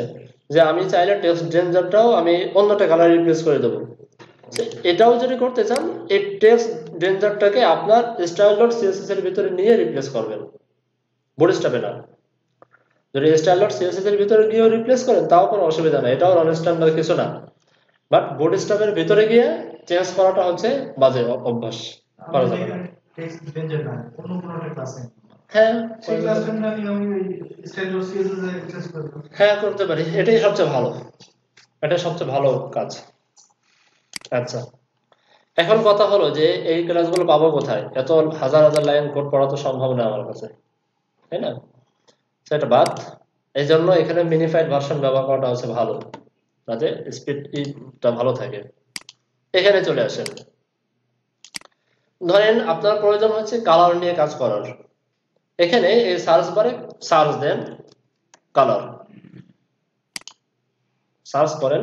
যে আমি চাইলে টেক্সট ডেঞ্জারটাও আমি অন্যটা কালার রিপ্লেস করে দেবো, এটাও যদি করতে চান এই টেক্সট ডেঞ্জারটাকে আপনার style.css এর ভিতরে নিয়ে রিপ্লেস করবেন, বুটস্ট্র্যাপে না। যদি style.css এর ভিতরে গিয়ে রিপ্লেস করেন তাও কোনো অসুবিধা নেই, এটাও নন স্ট্যান্ডার্ড কিছু না। বাট বুটস্ট্র্যাপের ভিতরে গিয়ে চেঞ্জ করাটা হচ্ছে বাজে অভ্যাস, করা যাবে না। টেক্সট ডেঞ্জার না, অন্য কোনোটা ক্লাসে। হ্যাঁ, সেই ক্লাসটা আমি ওই style.css এ রিপ্লেস করব। হ্যাঁ করতে পারি, এটাই সবচেয়ে ভালো, এটা সবচেয়ে ভালো কাজ। আচ্ছা, এখন কথা হলো যে এই ক্লাসগুলো পাবো কোথায়? এত হাজার হাজার লাইন কোড পড়া তো সম্ভব না আমার কাছে, তাই না? সেটা বাদ, এই জন্য এখানে মিনিফাইড ভার্সন ব্যবহার করাটা হচ্ছে ভালো, যাতে স্পিডটা ভালো থাকে। এখানে চলে আসেন, ধরেন আপনার প্রয়োজন হচ্ছে কালার নিয়ে কাজ করার। এখানে এই সার্চ বারে সার্চ দেন কালার, সার্চ করেন,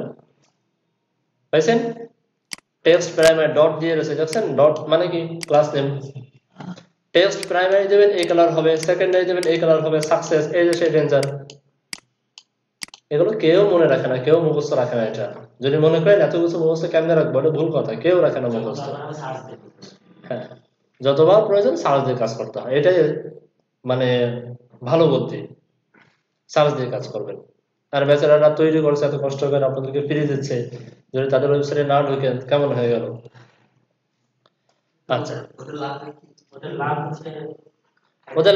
পাইছেন? টেক্সট প্রাইমারি ডট দিয়ে রয়েছে, দেখছেন? ডট মানে কি ক্লাস নেম। টেক্সট প্রাইমারি দেবেন এই কালার হবে, সেকেন্ডারি দেবেন এই কালার হবে, সাকসেস এই যে সেই ডেঞ্জার। এগুলো কেউ মনে রাখে না, কেউ মুখস্থ রাখে না। এটা যদি মনে করেন এত কিছু মুখস্থ কেমনে রাখবো, এটা ভুল কথা, কেউ রাখে না মুখস্থ। হ্যাঁ, যতবার প্রয়োজন সার্চ দিয়ে কাজ করতে হয়, এটাই মানে ভালো বুদ্ধি, সার্চ দিয়ে কাজ করবেন। আর বেচারারা তৈরি করছে এত কষ্ট করে আপনাদেরকে ফিরিয়ে দিচ্ছে, যদি তাদের ওয়েবসাইটে না ঢুকেন কেমন হয়ে গেল? আচ্ছা, ওদের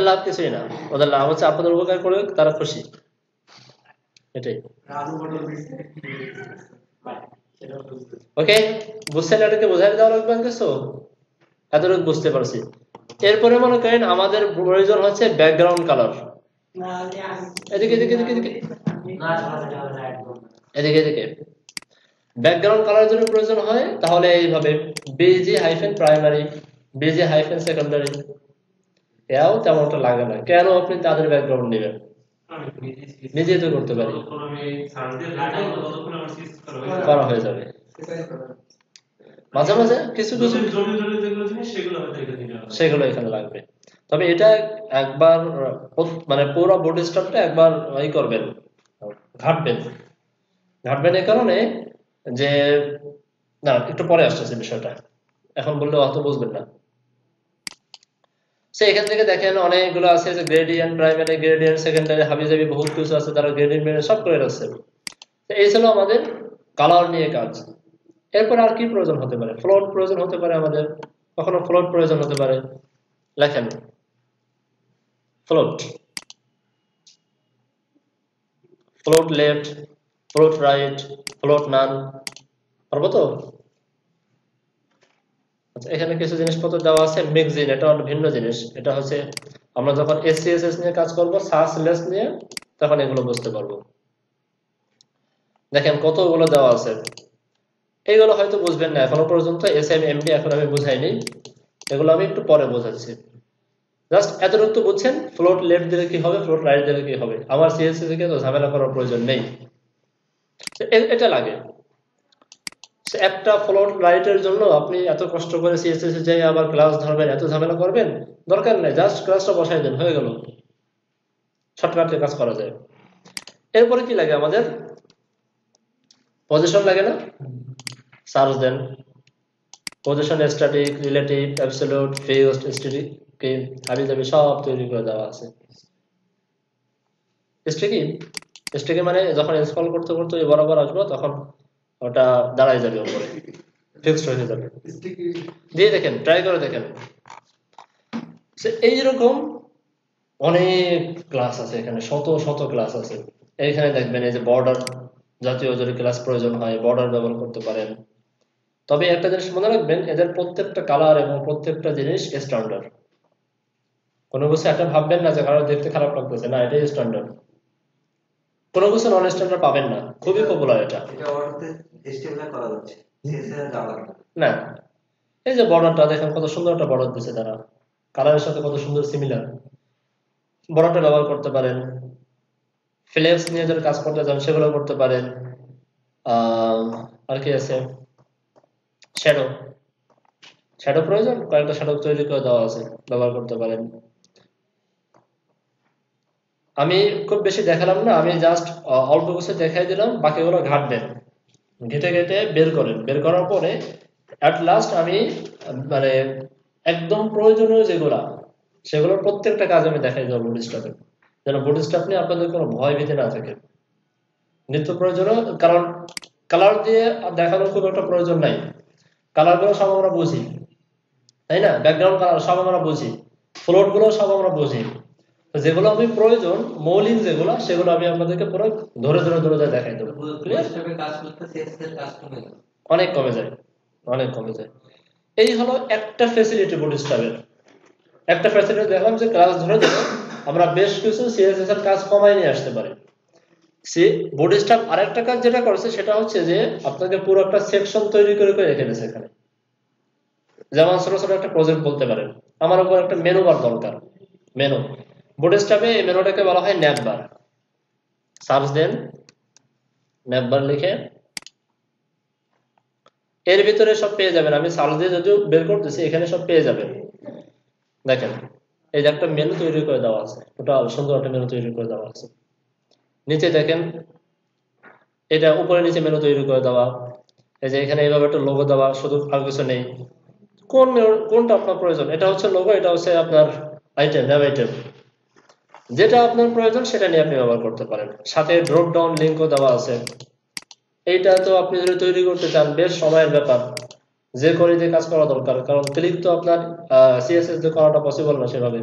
লাভ কিছুই না, ওদের লাভ হচ্ছে আপনাদের উপকার করে তারা খুশি, এটাই। ওকে, বুঝছেন? এটাকে বোঝাই দেওয়া লাগবে কিছু, এতটুকু বুঝতে পারছি। এরপরে মনে করেন আমাদের প্রয়োজন হচ্ছে ব্যাকগ্রাউন্ড কালার। এদিকে এদিকে এদিকে এদিকে এদিকে এদিকে ব্যাকগ্রাউন্ড কালারের জন্য প্রয়োজন হয়, তাহলে এইভাবে BG-primary, BG-secondary। এও তেমনটা লাগে না, কেন আপনি তাদের ব্যাকগ্রাউন্ড নেবেন? নিজেই তো করতে পারি, করা হয়ে যাবে। মাঝে মাঝে কিছু কিছু সেগুলো এখানে লাগবে। তবে এটা একবার মানে পুরো বডি স্ট্রাকচারটা একবার ই করবেন, ঘাটবেন এই কারণে যে না, একটু পরে আসতেছে বিষয়টা, এখন বললে অত বুঝবেন না। এখান থেকে দেখেন অনেকগুলো আছে, যে গ্রেডিয়েন্ট প্রাইমারি, গ্রেডিয়েন্ট সেকেন্ডারি, হাবিজাবি বহুত কিছু আছে, তারা গ্রেডিয়েন্ট সব করে রাখছে। এই ছিল আমাদের কালার নিয়ে কাজ। এরপর আর কি প্রয়োজন হতে পারে? ফ্লোট প্রয়োজন হতে পারে আমাদের, কখনো ফ্লোট প্রয়োজন হতে পারে। লেখেন float, float left, float right, float none, পারবো তো? আচ্ছা, এখানে কিছু জিনিসপত্র দেওয়া আছে। মিক্সিন, এটা ভিন্ন জিনিস। এটা হচ্ছে আমরা যখন SCSS নিয়ে কাজ করব, সাসলেস নিয়ে, তখন এগুলো বুঝতে পারবো। দেখেন কতগুলো দেওয়া আছে, এইগুলো হয়তো বুঝবেন না এখনো পর্যন্ত। SMMD এখন আমি বুঝাইনি, এগুলো আমি একটু পরে বোঝাচ্ছি। জাস্ট এতটুকু বুঝছেন, ফ্লোট লেফট দিলে কি হবে, ফ্লোট রাইট দিলে কি হবে। আমার CSS থেকে তো ঝামেলা করার প্রয়োজন নেই, এটা লাগে। একটা ফ্লোট রাইটের জন্য আপনি এত কষ্ট করে CSS এ যাই আবার ক্লাস ধরবেন, এত ঝামেলা করবেন, দরকার নেই। জাস্ট ক্লাসটা বসাই দেন, হয়ে গেল, শর্টকাটে কাজ করা যায়। এরপরে কি লাগে আমাদের? পজিশন লাগে না? সার্চ দেন, position static, relative, absolute, fixed, static, কি হাবিজাবি সব তৈরি করে দেওয়া আছে। স্ট্যাটিক মানে যখন ইনস্টল করতে করতে বরাবর আসবো, তখন ওটা দাঁড়ায় যাবে, উপরে ফিক্সড হয়ে যাবে। দিয়ে দেখেন, ট্রাই করে দেখেন। এইরকম অনেক ক্লাস আছে এখানে, শত শত ক্লাস আছে। এইখানে দেখবেন এই যে বর্ডার, জাতীয় যদি ক্লাস প্রয়োজন হয় বর্ডার ব্যবহার করতে পারেন। তবে একটা জিনিস মনে রাখবেন, এদের প্রত্যেকটা কালার এবং প্রত্যেকটা জিনিস স্ট্যান্ডার্ড। কোনো কিছু একটা ভাববেন না যে কারো দেখতে খারাপ লাগতেছে, না, এটাই স্ট্যান্ডার্ড। কোনো কিছু নন স্ট্যান্ডার্ড পাবেন না, খুবই পপুলার এটা। না, এই যে বর্ডারটা দেখেন, কত সুন্দর একটা বর্ডার দিচ্ছে তারা, কালারের সাথে কত সুন্দর সিমিলার। বর্ডারটা ব্যবহার করতে পারেন। ফ্লেক্স নিয়ে যদি কাজ করতে চান সেগুলো করতে পারেন। আর কি আছে? শ্যাডো প্রয়োজন, কয়েকটা শ্যাডো তৈরি করে দেওয়া আছে, ব্যবহার করতে পারেন। আমি খুব বেশি দেখালাম না, আমি জাস্ট অল্প কিছু দেখাই দিলাম, বাকিগুলো ঘাটবেন, ঘেটে ঘেটে বের করেন। বের করার পরে অ্যাট লাস্ট আমি মানে একদম প্রয়োজনীয় যেগুলা, সেগুলোর প্রত্যেকটা কাজ আমি দেখাই দেবো বুটস্ট্র্যাপে, যেন বুটস্ট্র্যাপ নিয়ে আপনাদের কোনো ভয় ভীতি না থাকে। নিত্য প্রয়োজনীয়, কারণ কালার দিয়ে দেখানোর খুব একটা প্রয়োজন নাই। কালারগুলো সব আমরা বুঝি, তাই না? ব্যাকগ্রাউন্ড কালার সব আমরা বুঝি, ফ্লোট গুলো সব আমরা বুঝি। যেগুলো আমি প্রয়োজন, মৌলিক যেগুলো, সেগুলো আমি আপনাদেরকে পুরো ধরে ধরে ধরে ধরে দেখাই দেবো। অনেক কমে যায়, অনেক কমে যায়। এই হলো একটা ফ্যাসিলিটি বুটস্ট্র্যাপের। একটা ফ্যাসিলিটি দেখলাম যে ক্লাস ধরে ধরে আমরা বেশ কিছু CSS এর কাজ কমাই নিয়ে আসতে পারি। সে বুটস্ট্র্যাপ আরেকটা কাজ যেটা করেছে সেটা হচ্ছে যে আপনাকে পুরো একটা সেকশন তৈরি করে করে রেখে দিয়েছে এখানে। যেমন ছোট ছোট একটা প্রজেক্ট বলতে পারেন, আমার উপর একটা মেনু বার দরকার, মেনু। বুটস্ট্র্যাপে এই মেনুটাকে বলা হয় ন্যাপ বার। সার্চ দেন, ন্যাপ বার লিখে এর ভিতরে সব পেয়ে যাবেন। আমি সার্চ দিয়ে যদিও বের করতেছি, এখানে সব পেয়ে যাবেন। দেখেন এই যে একটা মেনু তৈরি করে দেওয়া আছে, টোটাল সুন্দর একটা মেনু তৈরি করে দেওয়া আছে। নিচে দেখেন এটা উপরে নিচে মেনু তৈরি করে দেওয়া, এই যে এখানে এইভাবে একটা লোগো দেওয়া, শুধু আর কিছু নেই। কোনটা আপনার প্রয়োজন, এটা হচ্ছে লোগো, এটা হচ্ছে আপনার আইটেম, ন্যাব আইটেম। যেটা আপনার প্রয়োজন সেটা নিয়ে আপনি ব্যবহার করতে পারেন। সাথে ড্রপ ডাউন লিঙ্কও দেওয়া আছে। এইটা তো আপনি যদি তৈরি করতে চান বেশ সময়ের ব্যাপার, যে করে দিয়ে কাজ করা দরকার, কারণ ক্লিক তো আপনার সিএসএস দিয়ে করাটা পসিবল না সেভাবে।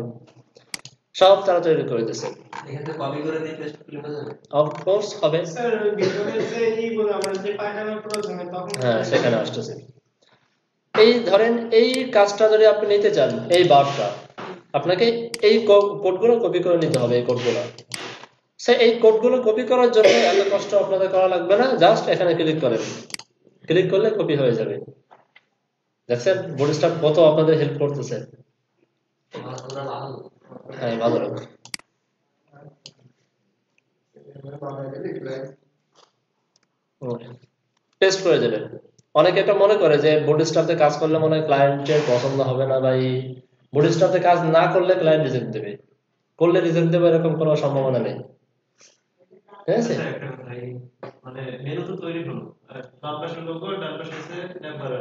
সব তারা তৈরি করে দিয়েছে। এখানে কপি করে দিয়ে পেস্ট করলে হয়ে যাবে। অফকোর্স হবে। স্যার ওই ভিতরে যে এইগুলো আমরা যে পাঠানোর প্রয়োজন হয় তখন হ্যাঁ, সেখানে আসতেছে। এই ধরেন এই কাজটা যদি আপনি নিতে চান, এই বারটা আপনাকে এই কোডগুলো কপি করে নিতে হবে। এই কোডগুলো এই কোডগুলো কপি করার জন্য এত কষ্ট আপনাদের করা লাগবে না, জাস্ট এখানে ক্লিক করেন, ক্লিক করলে কপি হয়ে যাবে। দেখছেন বুটস্ট্র্যাপ কত আপনাদের হেল্প করতেছে। হ্যাঁ, ভালো লাগবে। টেস্ট করে দেবেন। অনেকে এটা মনে করে যে বুটস্ট্র্যাপে কাজ করলে মনে হয় ক্লায়েন্টের পছন্দ হবে না, বা এই বুটস্ট্র্যাপে কাজ না করলে ক্লায়েন্ট রিজেক্ট দেবে, করলে রিজেক্ট দেবে এরকম কোনো সম্ভাবনা নেই। ঠিক আছে? একটা কথা, মানে মেনু তো তৈরি হলো, বাম পাশে লোগো, ডান পাশে আছে ন্যাপ বার।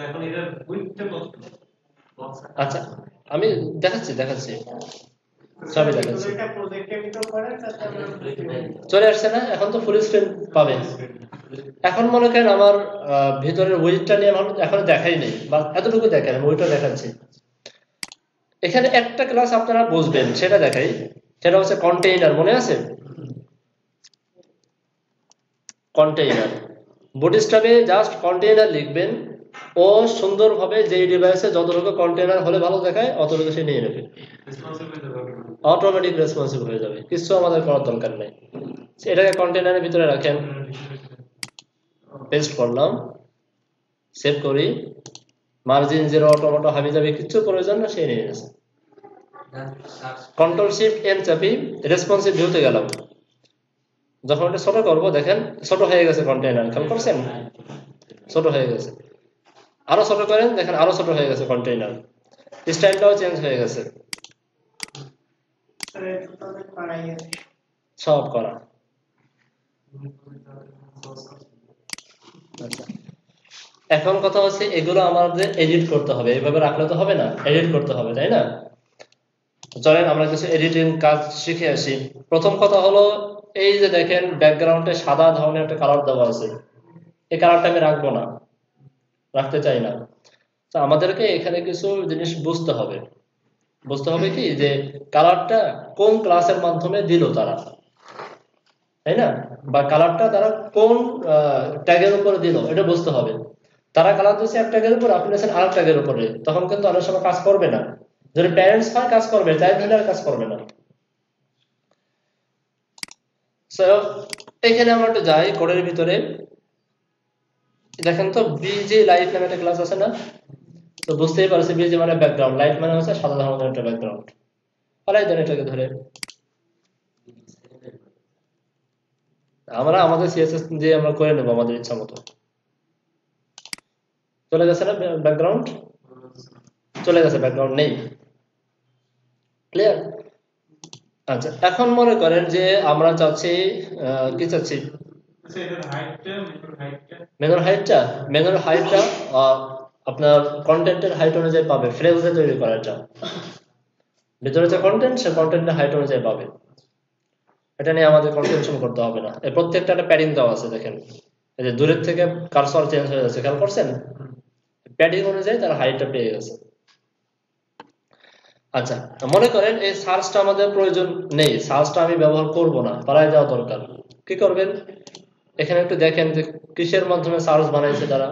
এখন এটা উইথটা কত? আচ্ছা, আমি দেখাচ্ছি সবই দেখাচ্ছি। এটা প্রজেক্টের ভিতর করেন তাতে আমরা চলে আসছে না? এখন তো ফুল স্ক্রিন পাবেন। এখন মনে করেন আমার ভিতরের উইডটা নিয়ে এখন দেখাই নেই, বা এতটুকু দেখেন, আমি উইডটা দেখাচ্ছি। এখানে একটা ক্লাস আপনারা বুঝবেন, সেটা দেখাই। সেটা হচ্ছে কন্টেইনার, মনে আছে? কন্টেইনার। বুটস্ট্র্যাপে জাস্ট কন্টেইনার লিখবেন, ও সুন্দরভাবে যেই ডিভাইসে যতটুকু কন্টেইনার হলে ভালো দেখায় অতটুকু সে নিয়ে নেবে, অটোমেটিক রেসপন্সিভ হয়ে যাবে, কিছু আমাদের করার দরকার নেই। এটাকে কন্টেইনারের ভিতরে রাখেন, পেস্ট করলাম, সেভ করি। মার্জিন 0 অটোমেটো হাবি যাবে, কিছু প্রয়োজন না, সে নিয়ে গেছে। কন্ট্রোল শিফট এম চাপি রেসপন্সিভ ভিউতে গেলাম। যখন এটা ছোট করবো দেখেন ছোট হয়ে গেছে কন্টেইনার, খেয়াল করছেন? ছোট হয়ে গেছে। আরো ছোট করেন, দেখেন আরো ছোট হয়ে গেছে কন্টেইনার, স্টাইলটাও চেঞ্জ হয়ে গেছে। স্যার এটা তো অনেক পারাই আছে। সব করা। আচ্ছা, এখন কথা হচ্ছে এগুলো আমাদের এডিট করতে হবে, এইভাবে রাখলে তো হবে না, এডিট করতে হবে, তাই না? চলেন আমরা কিছু এডিটিং কাজ শিখে আসি। প্রথম কথা হলো, এই যে দেখেন ব্যাকগ্রাউন্ডে সাদা ধরনের একটা কালার দেওয়া আছে, এই কালারটা আমি রাখবো না, রাখতে চাই না। তো আমাদেরকে এখানে কিছু জিনিস বুঝতে হবে। বুঝতে হবে কি যে কালারটা কোন ক্লাসের মাধ্যমে দিল তারা, তাই না? বা কালারটা তারা কোন ট্যাগের উপরে দিল, এটা বুঝতে হবে। তারা কালার দিচ্ছে এক ট্যাগের উপর, আপনি দিচ্ছেন আরেক ট্যাগের উপরে, তখন কিন্তু অনেক সময় কাজ করবে না। যদি প্যারেন্টস হয় কাজ করবে, চাইল্ড হলে আর কাজ করবে না। এখানে আমরা একটু যাই কোডের ভিতরে। দেখেন তো বিজি লাইট নামে একটা ক্লাস আছে না? তো বুঝতেই পারছি বিজি মানে ব্যাকগ্রাউন্ড, লাইট মানে হচ্ছে সাদা ধরনের একটা ব্যাকগ্রাউন্ড। ফলাই দেন এটাকে ধরে। আমরা আমাদের সিএসএস দিয়ে আমরা করে নেবো আমাদের ইচ্ছা মতো। চলে গেছে না ব্যাকগ্রাউন্ড? চলে গেছে, ব্যাকগ্রাউন্ড নেই। ক্লিয়ার? আচ্ছা, এখন মনে করেন যে আমরা চাচ্ছি কি চাচ্ছি, মেনুর হাইটটা আপনার কন্টেন্টের হাইট অনুযায়ী পাবে, ফ্রেমসে তৈরি করা। এটা ভিতরে যে কন্টেন্ট, সে কন্টেন্টের হাইট অনুযায়ী পাবে। এটা নিয়ে আমাদের কনটেনশন করতে হবে না। এই প্রত্যেকটা একটা প্যাডিং দেওয়া আছে, দেখেন এই যে দূরের থেকে কার্সর চেঞ্জ হয়ে যাচ্ছে, খেয়াল করছেন? প্যাডিং অনুযায়ী তার হাইটটা পেয়ে গেছে। আচ্ছা, মনে করেন এই সার্চটা আমাদের প্রয়োজন নেই, সার্চটা আমি ব্যবহার করব না, পালায় যাওয়া দরকার। কি করবেন? এখানে একটু দেখেন যে কিসের মাধ্যমে সার্চ বানাইছে তারা,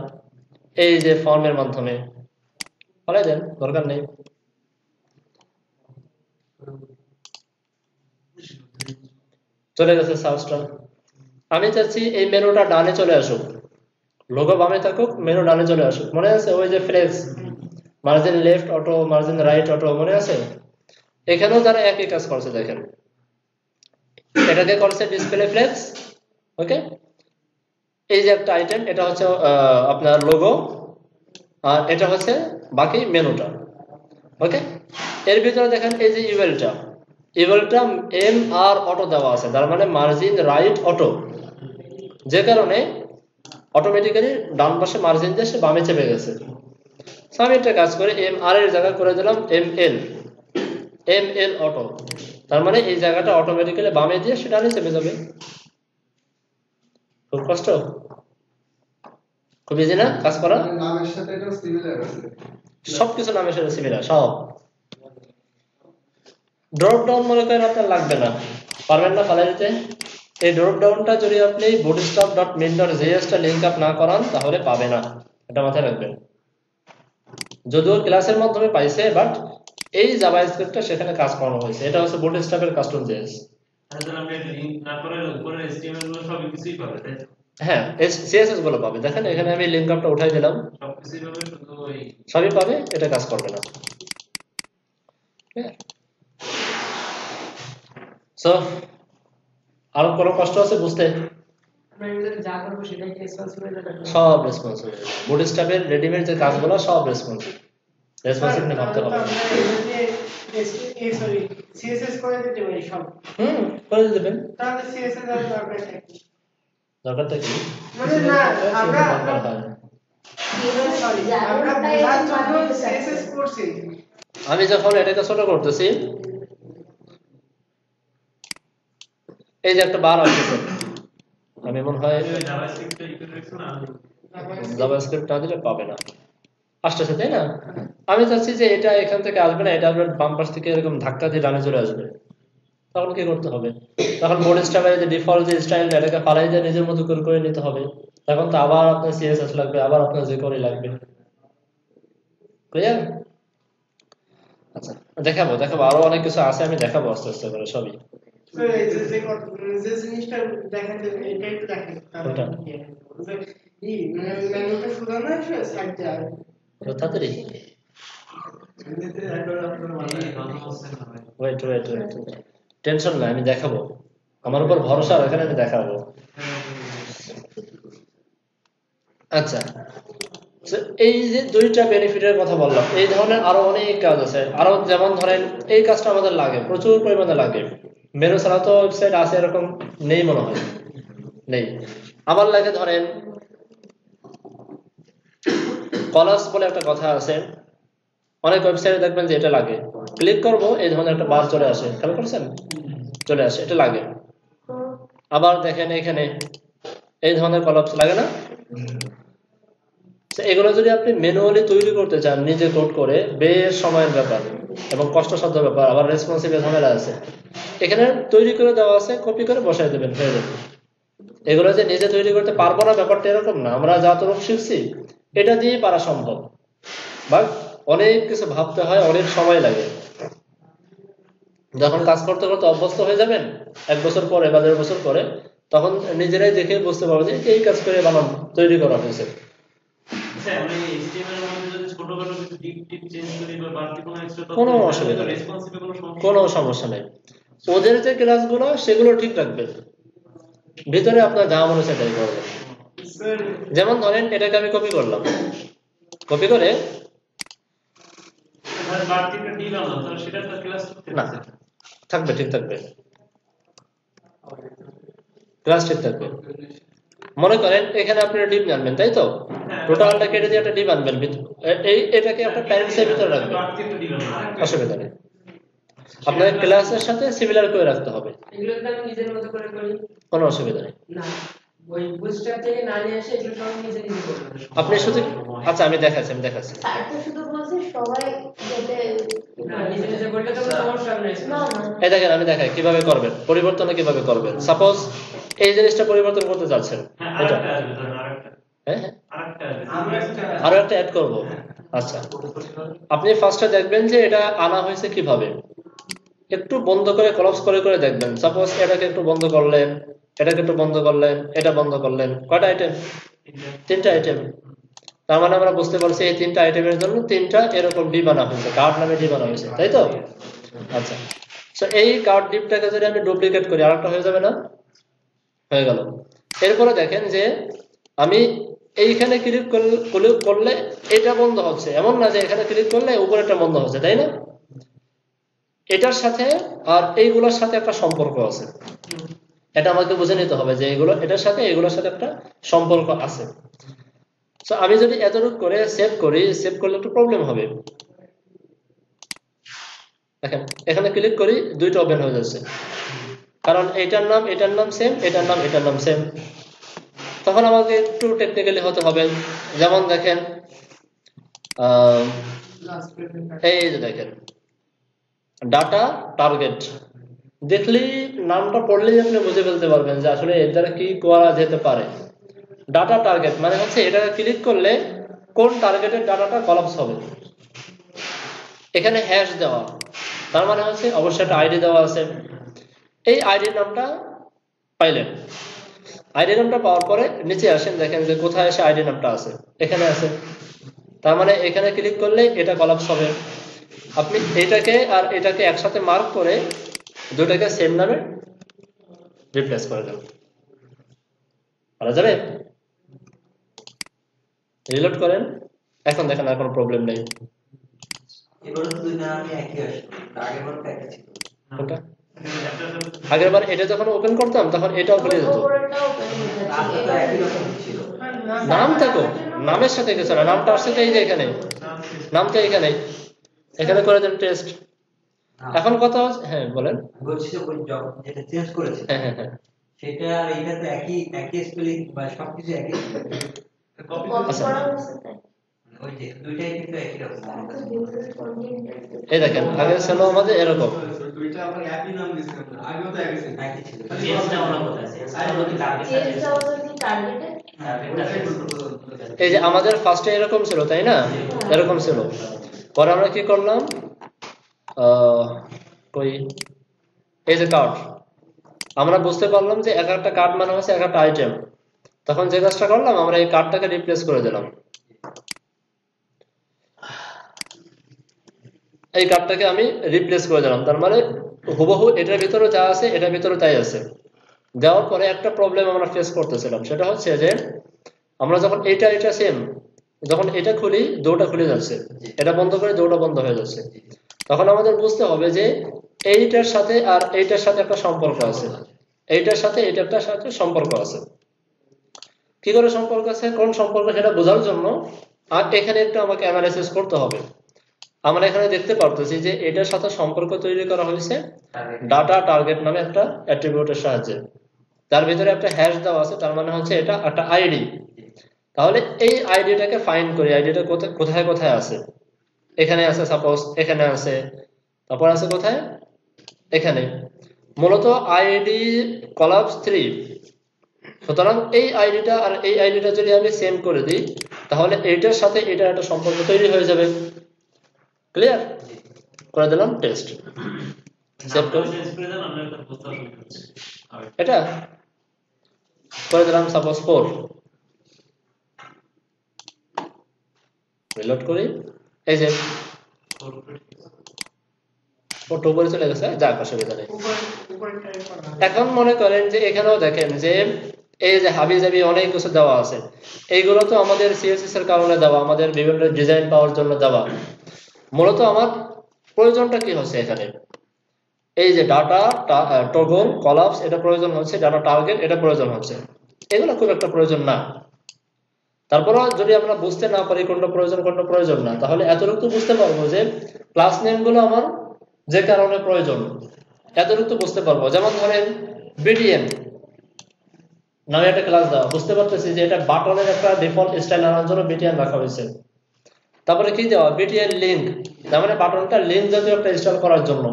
এই যে ফর্মের মাধ্যমে। পালায় দেন, দরকার নেই। চলে গেছে সার্চটা। আমি চাচ্ছি এই মেনুটা ডানে চলে আসুক, লোগো বামে থাকুক, মেনু ডানে চলে আসুক। মনে আছে ওই যে flex, margin left auto, margin right auto, মনে আছে? এখানেও তারা একই কাজ করছে। দেখেন এটাকে করছে ডিসপ্লে ফ্লেক্স, ওকে। এই যে একটা আইটেম, এটা হচ্ছে আপনার লোগো, আর এটা হচ্ছে বাকি মেনুটা, ওকে। এর ভিতরে দেখেন এই যে ইভেলটা এম আর অটো দেওয়া আছে, তার মানে মার্জিন রাইট অটো, যে কারণে অটোমেটিক্যালি ডান পাশে মার্জিন দিয়ে সে বামে চেপে গেছে। আমি একটা কাজ করে এম আর এর জায়গা করে দিলাম এম এল অটো, তার মানে এই জায়গাটা অটোমেটিক্যালি বামে দিয়ে সে ডানে চেপে যাবে। খুব কষ্ট, খুব ইজি না কাজ করা? নামের সাথে এটা সিমিলার আছে। সবকিছু নামের সাথে সিমিলার সব। ড্রপ ডাউন মনে করেন আপনার লাগবে না, পারবেন না ফালাই দিতে। এই ড্রপ ডাউনটা যদি আপনি bootstrap.main.js টা লিংক আপ না করান তাহলে পাবে না, এটা মাথায় রাখবেন। যদিও ক্লাসের মাধ্যমে পাইছে, বাট এই জাভাস্ক্রিপ্টটা সেখানে কাজ করানো হয়েছে। এটা হচ্ছে bootstrap এর কাস্টম জেএস। তাহলে আমরা এটা লিংক না করে উপরে HTML গুলো সব কিছুই পাবে, তাই তো? হ্যাঁ, সিএসএস গুলো পাবে। দেখেন এখানে আমি লিংক আপটা উঠাই দিলাম, সবকিছুই পাবে, শুধু ওই সবই পাবে, এটা কাজ করবে না। সো আর কোনো কষ্ট আছে বুঝতে? আমরা এগুলো যা করবো সেটাই রেসপন্সিবিলিটি থাকবে। সব রেসপন্সিবিলিটি, বুটস্ট্র্যাপের রেডিমেড যে কাজগুলো সব রেসপন্সিবিলিটি ভাবতে হবে। সিএসএস করে দিতে পারি সব। করে দিবেন। তাহলে সিএসএস এর দরকার নেই। দরকারটা কি? মানে না আমরা দরকার হয়। আমরা বোঝার জন্য সিএসএস করছি। আমি যখন এটাকে ছোট করতেছি, এই যে একটা বার আসছে, আমি মনে হয় জাভাস্ক্রিপ্টটা ই করে রাখছো না? জাভাস্ক্রিপ্ট না দিলে পাবে না, আসতেছে তাই না? আমি চাচ্ছি যে এটা এখান থেকে আসবে না, এটা আসবে বাম পাশ থেকে এরকম ধাক্কা দিয়ে ডানে চলে আসবে। তখন কি করতে হবে? তখন bootstrap-এর যে ডিফল্ট যে স্টাইলটা, এটাকে ফালাই দিয়ে নিজের মতো করে নিতে হবে। তখন তো আবার আপনার সিএসএস লাগবে, আবার আপনার jQuery লাগবে। ক্লিয়ার? আচ্ছা, দেখাবো আরো অনেক কিছু আছে, আমি দেখাবো আস্তে আস্তে করে সবই। তো এই যে জিনিসটা দেখাতে এটা একটু দেখেন। কোনটা? মেনুটা শুধু না সাইড দেওয়া তাড়াতাড়ি এমনিতে একবার আপনার মানে ওয়েট টেনশন নাই, আমি দেখাবো, আমার উপর ভরসা রাখেন, আমি দেখাবো। আচ্ছা, এই যে দুইটা বেনিফিটের কথা বললাম, এই ধরনের আরো অনেক কাজ আছে। আরো যেমন ধরেন এই কাজটা আমাদের লাগে, প্রচুর পরিমাণে লাগে। মেনু ছাড়া তো ওয়েবসাইট আছে এরকম নেই, মনে হয় নেই। আবার লাগে ধরেন কলাস বলে একটা কথা আছে, অনেক ওয়েবসাইটে দেখবেন যে এটা লাগে, ক্লিক করব এই ধরনের একটা বার চলে আসে, খেয়াল করছেন? চলে আসে, এটা লাগে। আবার দেখেন এখানে এই ধরনের কলাপস লাগে না? এগুলো যদি আপনি ম্যানুয়ালি তৈরি করতে চান নিজে কোড করে, বেশ সময়ের ব্যাপার এবং কষ্টসাধ্য ব্যাপার, আবার রেসপন্সিভ ঝামেলা আছে। এখানে তৈরি করে দেওয়া আছে, কপি করে বসাই দেবেন, হয়ে যাবে। এগুলো যে নিজে তৈরি করতে পারবো না ব্যাপারটা এরকম না, আমরা যতটুকু শিখছি এটা দিয়েই পারা সম্ভব, বাট অনেক কিছু ভাবতে হয়, অনেক সময় লাগে। যখন কাজ করতে করতে অভ্যস্ত হয়ে যাবেন 1 বছর পরে বা 1.5 বছর পরে, তখন নিজেরাই দেখে বুঝতে পারবেন যে এই কাজ করে তৈরি করা হয়েছে। আচ্ছা, আমি HTML এর মধ্যে যদি ছোটখাটো কিছু টিপ চেঞ্জ করি বা বাড়তি কোনো এক্সট্রা তথ্য, কোনো অসুবিধা নেই, রেসপন্সিভে কোনো সমস্যা নেই। ওদের যে ক্লাসগুলো সেগুলো ঠিক রাখবেন, ভিতরে আপনার যা মনে হচ্ছে তাই করবেন। যেমন ধরেন এটাকে আমি কপি করলাম, কপি করে বাড়তি একটা ডিল আনলাম, তাহলে সেটা তো ক্লাস না থাকবে, ঠিক থাকবে, ক্লাস ঠিক থাকবে। মনে করেন এখানে আপনি ডিপ আনবেন, তাই তো? টোটালটা কেটে দিয়ে একটা ডিপ আনবেন, এটাকে একটা প্যারেন্টসের ভিতরে রাখবেন, অসুবিধা নেই। আপনার ক্লাসের সাথে সিমিলার করে রাখতে হবে, এগুলো তো আমি নিজের মতো করে করি, কোনো অসুবিধা নেই। না ওই বুটস্ট্র্যাপ থেকে না নিয়ে আসে এগুলো সব নিজে করব আপনি শুধু, আচ্ছা আমি দেখাচ্ছি স্যার তো শুধু বলছে সবাই যাতে না নিজে করলে তো কোনো সমস্যা নেই। না এই দেখেন আমি দেখাই কিভাবে করবেন, পরিবর্তন কিভাবে করবেন। সাপোজ এই জিনিসটা পরিবর্তন করতে চাচ্ছেন, এটা হ্যাঁ আরো একটা অ্যাড করব। আচ্ছা, আপনি ফার্স্টে দেখবেন যে এটা আনা হয়েছে কিভাবে, একটু বন্ধ করে কলাপস করে করে দেখবেন। সাপোজ এটাকে একটু বন্ধ করলেন, এটাকে একটু বন্ধ করলেন, এটা বন্ধ করলেন, কয়টা আইটেম? 3টা আইটেম। তার মানে আমরা বুঝতে পারছি এই 3টা আইটেমের জন্য 3টা এরকম ডি বানা হয়েছে, কার্ড নামে ডি বানা হয়েছে, তাই তো? আচ্ছা, তো এই কার্ড ডিপটাকে যদি আমি ডুপ্লিকেট করি আরেকটা হয়ে যাবে না? হয়ে গেল। এরপরে দেখেন যে আমি এইখানে ক্লিক করলে এটা বন্ধ হচ্ছে, এমন না যে এখানে ক্লিক করলে উপরেটা বন্ধ হচ্ছে, তাই না? এটার সাথে আর এইগুলোর সাথে একটা সম্পর্ক আছে, এটা আমাকে বুঝে নিতে হবে যে এগুলো এটার সাথে এগুলোর সাথে একটা সম্পর্ক আছে। তো আমি যদি এতটুকু করে সেভ করি, সেভ করলে একটু প্রবলেম হবে। দেখেন এখানে ক্লিক করি, দুইটা ওপেন হয়ে যাচ্ছে, কারণ এটার নাম সেম, এটার নাম সেম। তখন আমাকে একটু টেকনিক্যালি হতে হবে। যেমন দেখেন এই যে দেখেন ডাটা টার্গেট, দেখলেই নামটা পড়লেই আপনি বুঝে ফেলতে পারবেন যে আসলে এর দ্বারা কি করা যেতে পারে। ডাটা টার্গেট মানে হচ্ছে এটাকে ক্লিক করলে কোন টার্গেটের ডাটাটা কলাপস হবে। এখানে হ্যাশ দেওয়া, তার মানে হচ্ছে অবশ্যই একটা আইডি দেওয়া আছে। এই আইডির নামটা পাইলেন, আইডি নামটা পাওয়ার পরে নিচে আসেন, দেখেন যে কোথায় এসে আইডি নামটা আছে, এখানে আছে। তার মানে এখানে ক্লিক করলে এটা কলাপস হবে। আপনি এটাকে আর এটাকে একসাথে মার্ক করে দুটাকে সেম নামে রিপ্লেস করে দেবেন, পারা যাবে? রিলোড করেন, এখন দেখেন আর কোনো প্রবলেম নেই। এবারে তো দুই নামই একই আসলো, আগের বার একই ছিল। কোনটা? আগের বার এটা যখন ওপেন করতাম তখন এটাও খুলে যেত। নামটা তো একই রকম ছিল। নাম থাকো, নামের সাথে কিছু না, নামটা আসছে তো এই যে এখানে, নামটা এখানে, এখানে করে দেন টেস্ট। এখন কথা হচ্ছে, হ্যাঁ বলেন। বলছি যে ওই যেটা চেঞ্জ করেছে হ্যাঁ হ্যাঁ হ্যাঁ, সেটা আর এইটা তো একই স্পেলিং বা সবকিছু একই ছিল। আচ্ছা ওই যে দুইটাই কিন্তু একই রকম। এই দেখেন আগে ছিল আমাদের এরকম, দুইটা আমরা একই নাম দিছি, আমরা আগেও তো একই ছিল। একই ছিল। চেঞ্জটা আমরা কোথায় চেঞ্জটা কি টার্গেটে এই যে আমাদের ফার্স্টে এরকম ছিল তাই না, এরকম ছিল। পরে আমরা কি করলাম, কই এই যে কার্ড, আমরা বুঝতে পারলাম যে এক একটা কার্ড মানে হচ্ছে এক একটা আইটেম। তখন যে কাজটা করলাম, আমরা এই কার্ডটাকে রিপ্লেস করে দিলাম, এই কার্ডটাকে আমি রিপ্লেস করে দিলাম। তার মানে হুবহু এটার ভিতরে যা আছে এটার ভিতরে তাই আছে। দেওয়ার পরে একটা প্রবলেম আমরা ফেস করতেছিলাম, সেটা হচ্ছে যে আমরা যখন এটা সেম, যখন এটা খুলি দুটো খুলে যাচ্ছে, এটা বন্ধ করে দুটো বন্ধ হয়ে যাচ্ছে। তখন আমাদের বুঝতে হবে যে এইটার সাথে আর এইটার সাথে একটা সম্পর্ক আছে, এইটার সাথে এইটার সাথে সম্পর্ক আছে। কি করে সম্পর্ক আছে, কোন সম্পর্ক, সেটা বোঝার জন্য আর এখানে একটু আমাকে অ্যানালাইসিস করতে হবে। আমরা এখানে দেখতে পারতেছি যে এটার সাথে সম্পর্ক তৈরি করা হয়েছে ডাটা টার্গেট নামে একটা অ্যাট্রিবিউটের সাহায্যে। তার ভিতরে একটা হ্যাশ দেওয়া আছে, তার মানে হচ্ছে এটা একটা আইডি। তাহলে এই আইডিটাকে ফাইন্ড করি, আইডিটা কোথায় কোথায় আছে। এখানে আছে, সাপোজ এখানে আছে, তারপর আছে কোথায়, এখানে। মূলত আইডি কলাপস 3। সুতরাং এই আইডিটা আর এই আইডিটা যদি আমি সেম করে দিই, তাহলে এইটার সাথে এটার একটা সম্পর্ক তৈরি হয়ে যাবে। ক্লিয়ার করে দিলাম, টেস্ট সেভ করে এটা করে দিলাম, সাপোজ 4। রিলোড করি, এই যে 4 উপরে চলে গেছে, যাক অসুবিধা নেই। এখন মনে করেন যে এখানেও দেখেন যে এই যে হাবি জাবি অনেক কিছু দেওয়া আছে, এইগুলো তো আমাদের সিএসএস এর কারণে দেওয়া, আমাদের বিভিন্ন ডিজাইন পাওয়ার জন্য দেওয়া। মূলত আমার প্রয়োজনটা কি হচ্ছে এখানে, এই যে ডাটা টগল কলাপস এটা প্রয়োজন হচ্ছে, ডাটা টার্গেট এটা প্রয়োজন হচ্ছে, এগুলো খুব একটা প্রয়োজন না। তারপরও যদি আমরা বুঝতে না পারি কোনটা প্রয়োজন না, তাহলে এতটুকু বুঝতে পারবো যে ক্লাস নেম গুলো আমার যে কারণে প্রয়োজন, এতটুকু বুঝতে পারবো। যেমন ধরেন বিডিএন নামে একটা ক্লাস দেওয়া, বুঝতে পারতেছি যে এটা বাটনের একটা ডিফল্ট স্টাইল আনার জন্য বিটিএন রাখা হয়েছে। তারপরে কি দেওয়া, বিটিএন লিঙ্ক, তার মানে বাটনটা লিঙ্ক জাতীয় একটা ইনস্টল করার জন্য।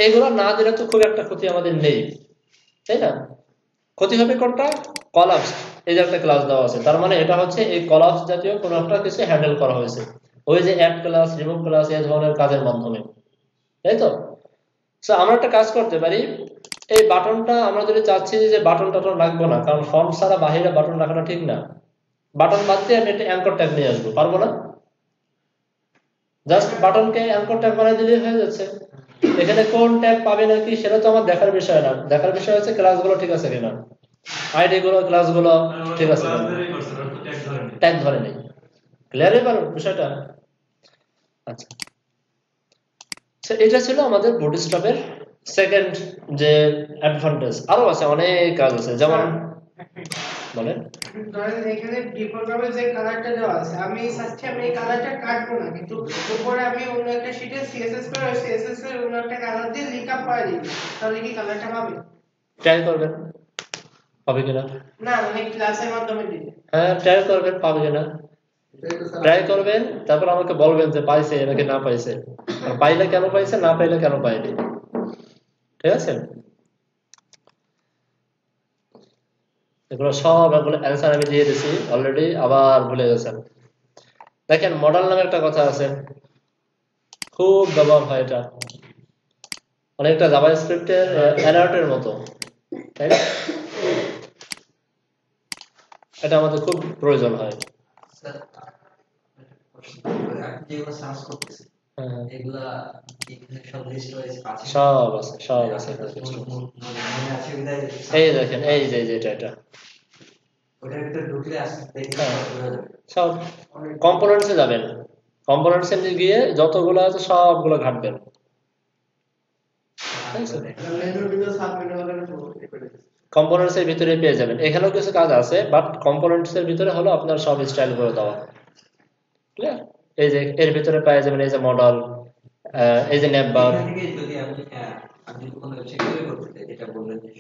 এইগুলো না দিলে তো খুব একটা ক্ষতি আমাদের নেই, তাই না? ক্ষতি হবে কোনটা, কলাপস, এই যে একটা ক্লাস দেওয়া আছে, তার মানে এটা হচ্ছে এই কলাপস জাতীয় কোনো একটা কিছু হ্যান্ডেল করা হয়েছে, ওই যে অ্যাড ক্লাস, রিমুভ ক্লাস, এই ধরনের কাজের মাধ্যমে, তাই তো? সো আমরা একটা কাজ করতে পারি, এই বাটনটা আমরা যদি চাচ্ছি যে বাটন টাটন রাখবো না, কারণ ফর্ম ছাড়া বাহিরে বাটন রাখাটা ঠিক না, বাটন বাদ দিয়ে আমি একটা অ্যাঙ্কর ট্যাগ নিয়ে আসবো, পারবো না? জাস্ট বাটনকে অ্যাঙ্কর ট্যাগ বানিয়ে দিলেই হয়ে যাচ্ছে। এখানে কোন ট্যাগ পাবে নাকি সেটা তো আমার দেখার বিষয় না, দেখার বিষয় হচ্ছে ক্লাসগুলো ঠিক আছে কিনা, আইডি গুলো ক্লাসগুলো ঠিক আছে কিনা, ট্যাগ ধরে নেই। ক্লিয়ার এবার বিষয়টা? আচ্ছা, এটা ছিল আমাদের বুটস্ট্র্যাপের সেকেন্ড যে অ্যাডভান্টেজ। আরো আছে, অনেক কাজ আছে, যেমন বলেন ধরেন এখানে ডিফল্ট ভাবে যে কালারটা দেওয়া আছে, আমি চাচ্ছি আমি এই কালারটা কাটবো না, কিন্তু উপরে আমি অন্য একটা শীটে সিএসএস করে ওই সিএসএস এর অন্য একটা কালার দিয়ে লিকআপ করে দিই, তাহলে কি কালারটা পাবে? ট্রাই করবেন পাবে কিনা। না মানে ক্লাসের মাধ্যমে দিই। হ্যাঁ ট্রাই করবেন পাবে কিনা, ট্রাই করবেন, তারপর আমাকে বলবেন যে পাইছে নাকি না পাইছে, আর পাইলে কেন পাইছে, না পাইলে কেন পাইনি। ঠিক আছে, এগুলো সব এগুলো অ্যান্সার আমি দিয়ে দিয়েছি অলরেডি, আবার ভুলে গেছেন। দেখেন মডেল নামে একটা কথা আছে, খুব ব্যবহার হয় এটা, অনেকটা জাভাস্ক্রিপ্টের অ্যালার্টের মতো, তাই না? এটা আমাদের খুব প্রয়োজন হয়। স্যার আপনি যেগুলো সার্চ করতেছেন এগুলা এখানে সব লিস্ট হয়েছে আছে, সব আছে, সব আছে। মনে আছে বিদায় এই দেখেন, এই যে এটা ওটার ভিতরে ঢুকলে আসতে দেখে সব কম্পোনেন্টসে যাবেন, কম্পোনেন্টসে গিয়ে যতগুলো আছে সবগুলো ঘাটবেন। মেনুর ভিতরে সাব মেনু হলে কম্পোনেন্টস এর ভিতরে পেয়ে যাবেন, এখানেও কিছু কাজ আছে, বাট কম্পোনেন্টস এর ভিতরে হলো আপনার সব স্টাইল করে দেওয়া। ক্লিয়ার? এই যে এর ভিতরে পেয়ে যাবেন এই যে মডেল, এই যে নেটবার। এখান থেকে যদি আমি কোনো ওয়েবসাইট তৈরি করতে চাই, যেটা বললেন যে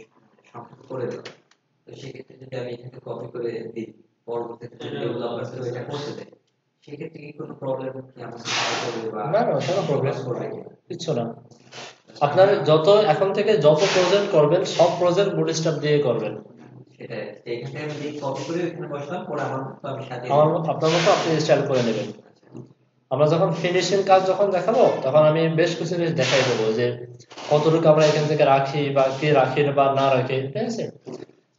সংক্ষেপ করে দেওয়া, তো সেক্ষেত্রে যদি আমি এখানে কপি করে দিই, পরবর্তীতে ডেভেলপার তো এটা করতে দেয়, সেক্ষেত্রে কি কোনো প্রবলেম কি আমার সাথে করবে বা না না, কোনো প্রবলেম করবে কিছু না। আপনার যত এখন থেকে যত প্রজেক্ট করবেন সব প্রজেক্ট বুটস্ট্র্যাপ দিয়ে করবেন। সেটা এখানে আমি যে কপি করে এখানে বসলাম, পরে আমার মতো আমি সাথে আপনার মতো আপনি ইনস্টল করে নেবেন। আমরা যখন ফিনিশিং কাজ যখন দেখাবো তখন আমি বেশ কিছু জিনিস দেখাই দেবো যে কতটুকু আমরা এখান থেকে রাখি বা কি রাখি বা না রাখি। ঠিক আছে,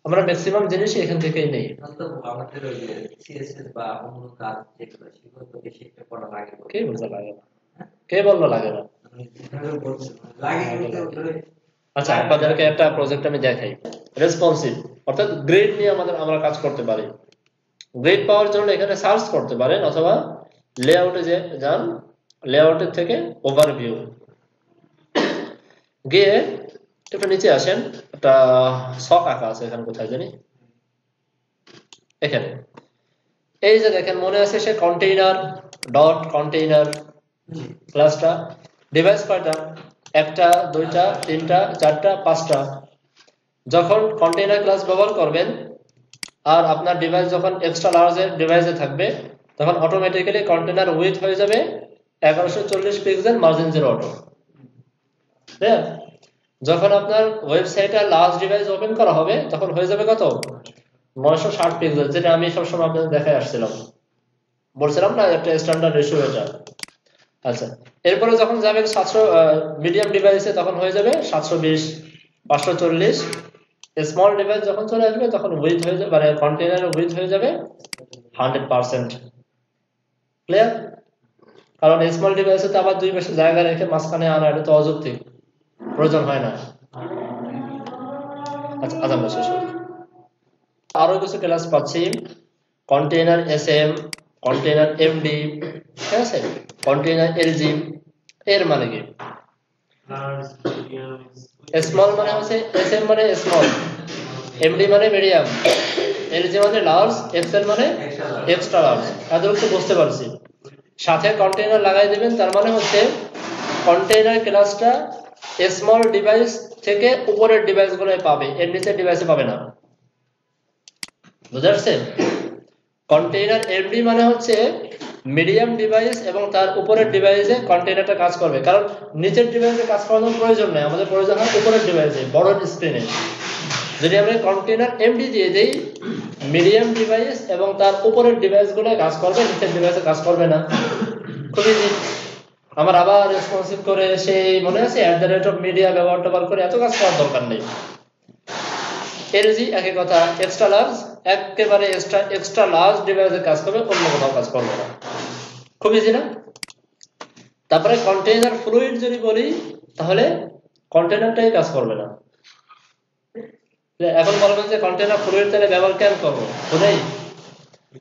আমরা ম্যাক্সিমাম জিনিসই এখান থেকেই নেই। তো আমাদের ওই যে সিএসএস বা অন্য কাজ যেগুলো সেগুলো তো বেশি একটা করা লাগে না। কে বলতে লাগে না, কে বললো লাগে না? লাগে কিন্তু আচ্ছা, আপনাদেরকে একটা প্রজেক্ট আমি দেখাই, রেসপন্সিভ অর্থাৎ গ্রেড নিয়ে আমরা কাজ করতে পারি। গ্রেড পাওয়ার জন্য এখানে সার্চ করতে পারেন অথবা লেআউটে যান, লেআউটের থেকে ওভারভিউ গিয়ে একটু নিচে আসেন, একটা ছক আঁকা আছে এখানে, কোথায় জানি এখানে। এই যে দেখেন মনে আছে সে কন্টেইনার ডট কন্টেইনার ক্লাসটা, ডিভাইস কয়টা? একটা, দুইটা, তিনটা, চারটা, পাঁচটা। যখন কন্টেইনার ক্লাস ব্যবহার করবেন আর আপনার ডিভাইস যখন এক্সট্রা লার্জের ডিভাইসে থাকবে তখন অটোমেটিক্যালি কন্টেইনার উইথ হয়ে যাবে 1140 পিক্সেল মার্জিন 0 অটো। হ্যাঁ, যখন আপনার ওয়েবসাইটে লার্জ ডিভাইস ওপেন করা হবে তখন হয়ে যাবে কত? 960 পিক্সেল, যেটা আমি সবসময় আপনাদের দেখাই আসছিলাম, বলছিলাম না একটা স্ট্যান্ডার্ড রেশিও এটা। আচ্ছা, এরপরে যখন যাবেন 700 মিডিয়াম ডিভাইসে তখন হয়ে যাবে 720, 540। স্মল ডিভাইস যখন চলে আসবে তখন উইথ হয়ে যাবে, মানে কন্টেইনার উইথ হয়ে যাবে 100%। ক্লিয়ার? কারণ স্মল ডিভাইসে তো আবার দুই পাশে জায়গা রেখে মাঝখানে আনা এটা তো অযৌক্তিক, প্রয়োজন হয় না। আচ্ছা, আদাম শেষ হল। আরো কিছু ক্লাস পাচ্ছি, কন্টেইনার এসএম, কন্টেইনার এমডি, ঠিক আছে, কন্টেইনার এলজি। এর মানে কি? স্মল মানে হচ্ছে এসএম মানে স্মল, এমডি মানে মিডিয়াম, এলজি মানে লার্জ, এক্সএল মানে এক্সট্রা লার্জ। এতটুকু বুঝতে পারছি। সাথে কন্টেইনার লাগাই দেবেন, তার মানে হচ্ছে কন্টেইনার ক্লাসটা স্মল ডিভাইস থেকে উপরের ডিভাইসগুলো পাবে, এর নিচের ডিভাইসে পাবে না। বুঝতে পারছেন? কন্টেইনার এমডি মানে হচ্ছে মিডিয়াম ডিভাইস এবং তার উপরের ডিভাইসে কন্টেইনারটা কাজ করবে, কারণ নিচের ডিভাইসে কাজ করানোর প্রয়োজন নেই, আমাদের প্রয়োজন হয় উপরের ডিভাইসে বড় স্ক্রিনে। যদি আমরা কন্টেইনার এমডি দিয়ে দেই, মিডিয়াম ডিভাইস এবং তার উপরের ডিভাইসগুলো কাজ করবে, নিচের ডিভাইসে কাজ করবে না। খুবই ইজি। আমার আবার রেসপন্সিভ করে সেই মনে আছে @media ব্যবহার করে এত কাজ করার দরকার নেই। এলজি একই কথা, এক্সট্রা লার্জ একেবারে এক্সট্রা লার্জ ডিভাইসে কাজ করবে, অন্য কোথাও কাজ করবে না। খুব ইজি না? তারপরে কন্টেইনার ফ্লুইড যদি বলি তাহলে কন্টেইনারটাই কাজ করবে না। এখন বলবেন যে কন্টেইনার ফ্লুইড তাহলে ব্যবহার কেন করবো, বুঝাই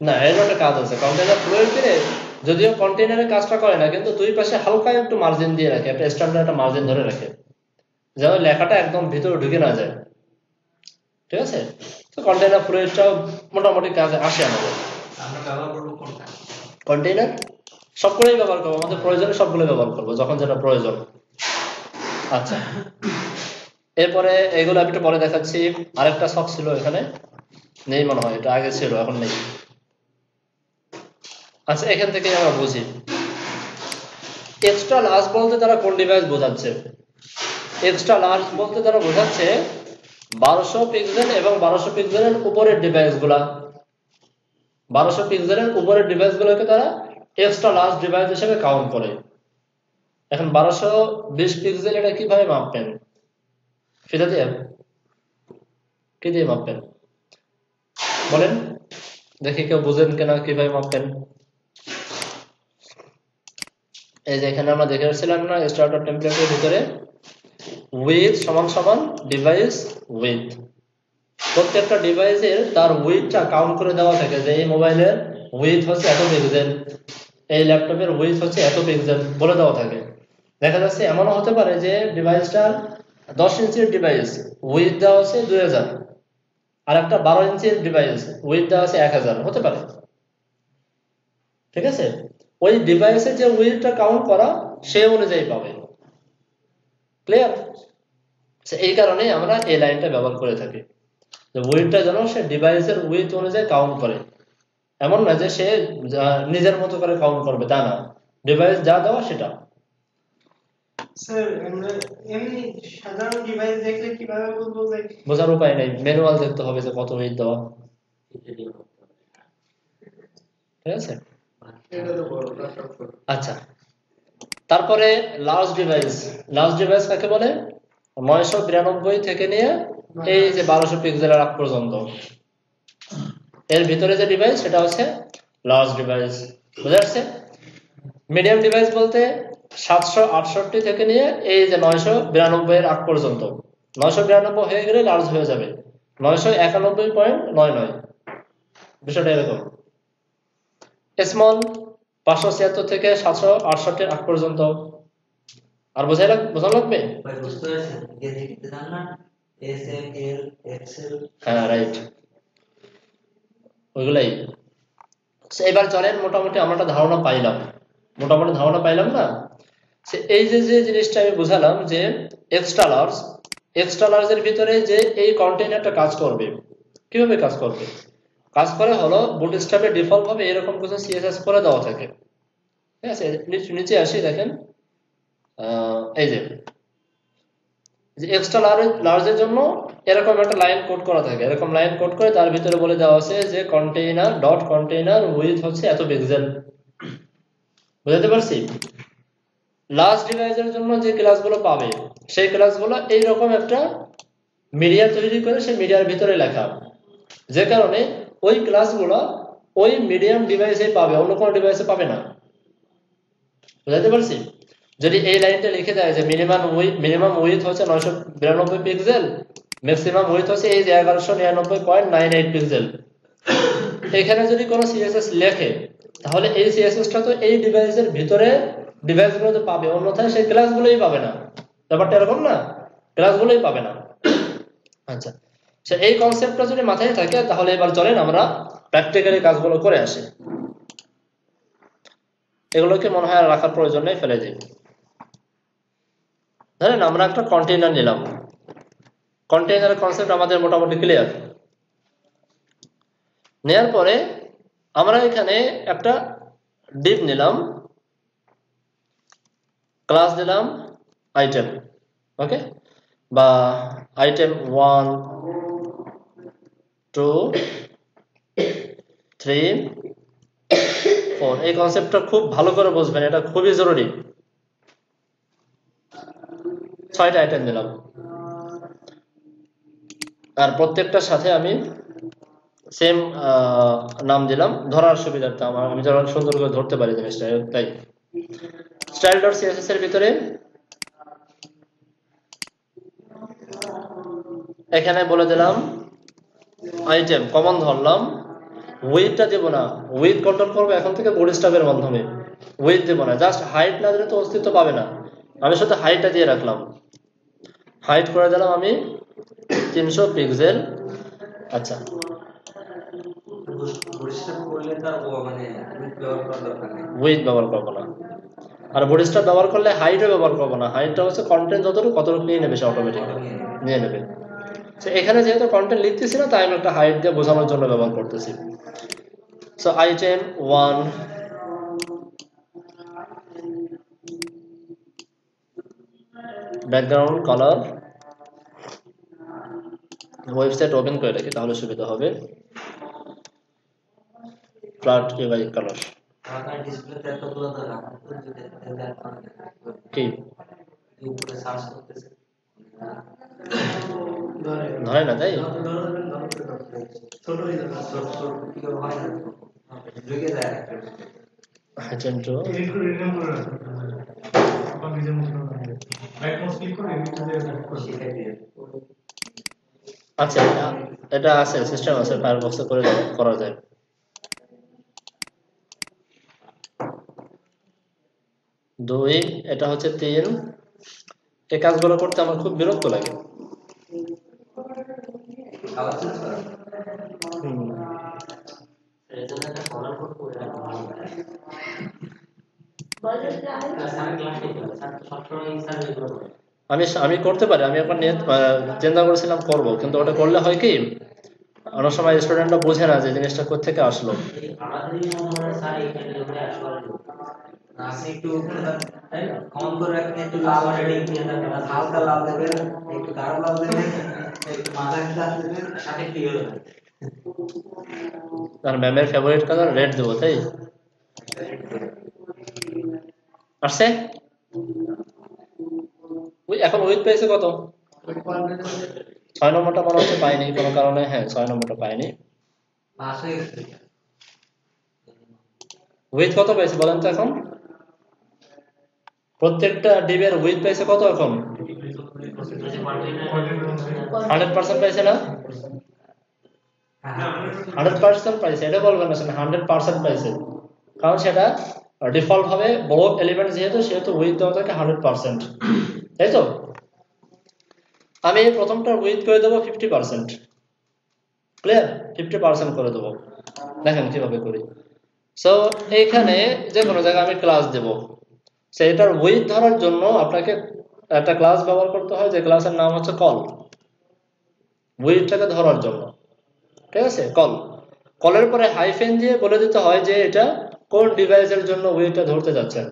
না, এর একটা কাজ আছে। কন্টেইনার ফ্লুইড দিলে যদিও কন্টেইনারের কাজটা করে না, কিন্তু দুই পাশে হালকা একটু মার্জিন দিয়ে রাখে, একটা স্ট্যান্ডার্ড একটা মার্জিন ধরে রাখে, যেন লেখাটা একদম ভিতরে ঢুকে না যায়। ঠিক আছে, তো কন্টেইনার ফ্লুইডটাও মোটামুটি কাজে আসে আমাদের। আমরা ব্যবহার করবো কোনটা? কন্টেইনার সবগুলোই ব্যবহার করবো, আমাদের প্রয়োজনে সবগুলো ব্যবহার করবো যখন যেটা প্রয়োজন। আচ্ছা, এরপরে এগুলো আমি একটু পরে দেখাচ্ছি। আরেকটা শখ ছিল এখানে, নেই মনে হয়, এটা আগে ছিল এখন নেই। আচ্ছা, এখান থেকে আমরা বুঝি এক্সট্রা লার্জ বলতে তারা কোন ডিভাইস বোঝাচ্ছে। এক্সট্রা লার্জ বলতে তারা বোঝাচ্ছে 1200 পিক্সেল এবং 1200 পিক্সেলের উপরের ডিভাইসগুলা। 1200 পিক্সেলের উপরের ডিভাইসগুলোকে তারা এক্সট্রা লার্জ ডিভাইস হিসেবে কাউন্ট করে। এখন 1220 পিক্সেল এটা কিভাবে মাপবেন? ফিতা দিয়ে, কি দিয়ে মাপবেন বলেন দেখি, কেউ বুঝেন কিনা কিভাবে মাপবেন? এই যে এখানে আমরা দেখে আসছিলাম না, স্টার্টার টেমপ্লেটের ভিতরে উইথ সমান সমান ডিভাইস উইথ। প্রত্যেকটা ডিভাইসের তার উইথটা কাউন্ট করে দেওয়া থাকে, যে এই মোবাইলের উইথ হচ্ছে এত পিক্সেল, এই ল্যাপটপের উইথ হচ্ছে এত পিক্সেল বলে দেওয়া থাকে। দেখা যাচ্ছে এমনও হতে পারে যে ডিভাইসটার 10 ইঞ্চির ডিভাইস উইথ দেওয়া হচ্ছে 2000, আর একটা 12 ইঞ্চির ডিভাইস উইথ দেওয়া আছে 1000 হতে পারে। ঠিক আছে, ওই ডিভাইসে যে উইথটা কাউন্ট করা সে অনুযায়ী পাবে। ক্লিয়ার? এই কারণে আমরা এই লাইনটা ব্যবহার করে থাকি, যে উইথটা যেন সে ডিভাইসের উইথ অনুযায়ী কাউন্ট করে। এমন না যে সে নিজের মতো করে কাউন্ট করবে, তা না, ডিভাইস যা দেওয়া সেটা। স্যার আমরা এমনি সাধারণ ডিভাইস দেখলে কিভাবে বুঝবো যে বোঝার উপায় নেই, ম্যানুয়াল দেখতে হবে যে কত উইথ দেওয়া। ঠিক আছে, আচ্ছা। তারপরে লার্জ ডিভাইস, লার্জ ডিভাইস কাকে বলে? 992 থেকে নিয়ে এই যে 1200 পিক্সেলের আগ পর্যন্ত এর ভিতরে যে ডিভাইস সেটা হচ্ছে লার্জ ডিভাইস। বুঝা যাচ্ছে? মিডিয়াম ডিভাইস বলতে 768 থেকে নিয়ে এই যে 992 এর আগ পর্যন্ত। 992 হয়ে গেলে লার্জ হয়ে যাবে, 991.99 বিষয়টা এরকম। স্মল 576 থেকে 768 এর আগ পর্যন্ত। আর বোঝা লাগবে? বুঝতে পারছেন? দেখতে জান না এসএমএল এক্সেল। হ্যাঁ, রাইট, ওইগুলাই। এবার চলেন, মোটামুটি আমরা একটা ধারণা পাইলাম না? এই যে জিনিসটা আমি বুঝালাম যে এক্সট্রা লার্জের ভিতরে যে এই কন্টেইনারটা কাজ করবে, কিভাবে কাজ করবে? কাজ করে হলো বুটস্ট্র্যাপে ডিফল্ট ভাবে এরকম কিছু সিএসএস করে দেওয়া থাকে। ঠিক আছে, নিচে আসি, দেখেন এই যে এক্সট্রা লার্জের জন্য এরকম একটা লাইন কোড করা থাকে, এরকম লাইন কোড করে তার ভিতরে বলে দেওয়া আছে যে কন্টেইনার উইথ হচ্ছে এত পিক্সেল। বুঝতে পারছি? লার্জ ডিভাইসের জন্য যে ক্লাসগুলো পাবে সেই ক্লাসগুলো এইরকম একটা মিডিয়া তৈরি করে সেই মিডিয়ার ভিতরে লেখা, যে কারণে ওই ক্লাসগুলো ওই মিডিয়াম ডিভাইসে পাবে, অন্য কোনো ডিভাইসে পাবে না। বুঝতে পারছি? যদি এই লাইনটা লিখে দেয় যে মিনিমাম উইথ হচ্ছে 992 পিক্সেল, ম্যাক্সিমাম উইথ হচ্ছে এই যে 1199.98 পিক্সেল, এখানে যদি কোনো সিএসএস লেখে তাহলে এই সিএসএসটা তো এই ডিভাইসের ভিতরে ডিভাইসগুলোতে পাবে, অন্যথায় সেই ক্লাসগুলোই পাবে না। ব্যাপারটা এরকম না, ক্লাসগুলোই পাবে না। আচ্ছা, এই কনসেপ্টটা যদি মাথায় থাকে তাহলে এবার চলেন আমরা প্র্যাকটিক্যালি কাজগুলো করে আসি। এগুলোকে মনে হয় রাখার প্রয়োজন নেই, ফেলে দিই। ধরেন আমরা একটা কন্টেইনার নিলাম, কন্টেইনারের কনসেপ্ট আমাদের মোটামুটি ক্লিয়ার। নেয়ার পরে আমরা এখানে একটা ডিভ নিলাম, ক্লাস দিলাম আইটেম, ওকে, বা আইটেম 1 2 3 4। এই কনসেপ্টটা খুব ভালো করে বুঝবেন, এটা খুবই জরুরি। 6টা আইটেম দিলাম, আর প্রত্যেকটার সাথে আমি সেম নাম দিলাম ধরার সুবিধার্থে, আমি যেন সুন্দর করে ধরতে পারি জিনিসটা, তাই style.css এর ভিতরে এখানে বলে দিলাম আইটেম কমন ধরলাম, উইথটা দেব না, উইথ কন্ট্রোল করবো এখন থেকে বুটস্ট্র্যাপের মাধ্যমে, উইথ দেব না, জাস্ট হাইট না দিলে তো অস্তিত্ব পাবে না, আমি শুধু হাইটটা দিয়ে রাখলাম, হাইট করে দিলাম আমি 300 পিক্সেল। আচ্ছা উইথ ব্যবহার করবো না, আর বুটস্ট্র্যাপ ব্যবহার করলে হাইটও ব্যবহার করবো না, হাইটটা হচ্ছে কন্টেন্ট যতটুকু কতটুকু নিয়ে নেবে, সে অটোমেটিক নিয়ে নেবে। এখানে যেহেতু কন্টেন্ট লিখতেছি না, তাই আমি একটা হাইট দিয়ে বোঝানোর জন্য ব্যবহার করতেছি। So item 1 background colour, website open করে রাখি তাহলে সুবিধা হবে, ফ্ল্যাট ইউআই কালার কি ধরে না, তাই আচ্ছা এটা আছে, সিস্টেম আছে, ফায়ারফক্সে করে করা যায়। দুই, এটা হচ্ছে 3, এই কাজগুলো করতে আমার খুব বিরক্ত লাগে। আমি করতে পারি, আমি এখন চিন্তা করেছিলাম করব, কিন্তু ওটা করলে হয় কি অনেক সময় স্টুডেন্টরা বোঝে না যে জিনিসটা কোথা থেকে আসলো। আর ম্যামের ফেভারিট কালার রেড দেবো, তাই আসছে। এখন উইথ পেয়েছে কত? 6 নম্বরটা মনে হচ্ছে পাইনি কোনো কারণে, হ্যাঁ 6 নম্বরটা পাইনি। উইথ কত পেয়েছে বলেন তো এখন? প্রত্যেকটা ডিবের উইথ পেয়েছে কত এখন? 100% পাইছে না? 100% পাইছে, এটা বলবেন না 100% পাইছে, কারণ সেটা ডিফল্ট ভাবে বড় এলিমেন্ট যেহেতু উইথ দেওয়া থাকে 100%, তাই তো? আমি প্রথমটা উইথ করে দেবো 50%, ক্লিয়ার? 50% করে দেবো, দেখেন কিভাবে করি। সো এইখানে যে কোনো জায়গায় আমি ক্লাস দেব, সেটার উইথ ধরার জন্য আপনাকে একটা ক্লাস ব্যবহার করতে হয়, যে ক্লাসের নাম হচ্ছে কল, উইথটাকে ধরার জন্য, ঠিক আছে? কলের পরে হাইফেন দিয়ে বলে দিতে হয় যে এটা কোন ডিভাইসের জন্য উইথটা ধরতে যাচ্ছেন,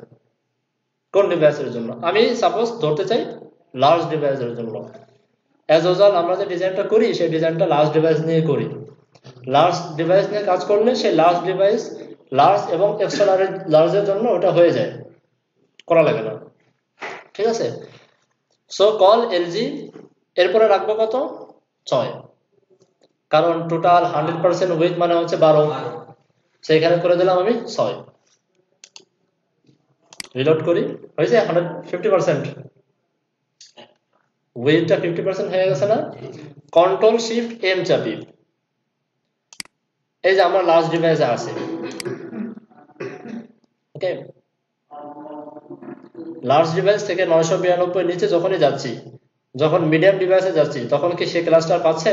কোন ডিভাইসের জন্য। আমি সাপোজ ধরতে চাই লার্জ ডিভাইসের জন্য। অ্যাজ ইউজুয়াল আমরা যে ডিজাইনটা করি সেই ডিজাইনটা লার্জ ডিভাইস নিয়ে করি, লার্জ ডিভাইস নিয়ে কাজ করলে সেই লার্জ ডিভাইস লার্জ এবং এক্সট্রা লার্জের জন্য ওটা হয়ে যায়, করা লাগে না, ঠিক আছে? সো কল এলজি, এরপরে রাখবো কত? 6, কারণ টোটাল 100% উইথ মানে হচ্ছে 12, সেইখানে করে দিলাম আমি 6। রিলোড করি, হয়েছে 150%, উইথটা 50% হয়ে গেছে না? কন্ট্রোল শিফট এম চাপি, এই যে আমরা লার্জ ডিভাইসে আছে, ওকে? লার্জ ডিভাইস থেকে 992 নিচে যখনই যাচ্ছি, যখন মিডিয়াম ডিভাইসে যাচ্ছি, তখন কি সে ক্লাসটা পাচ্ছে?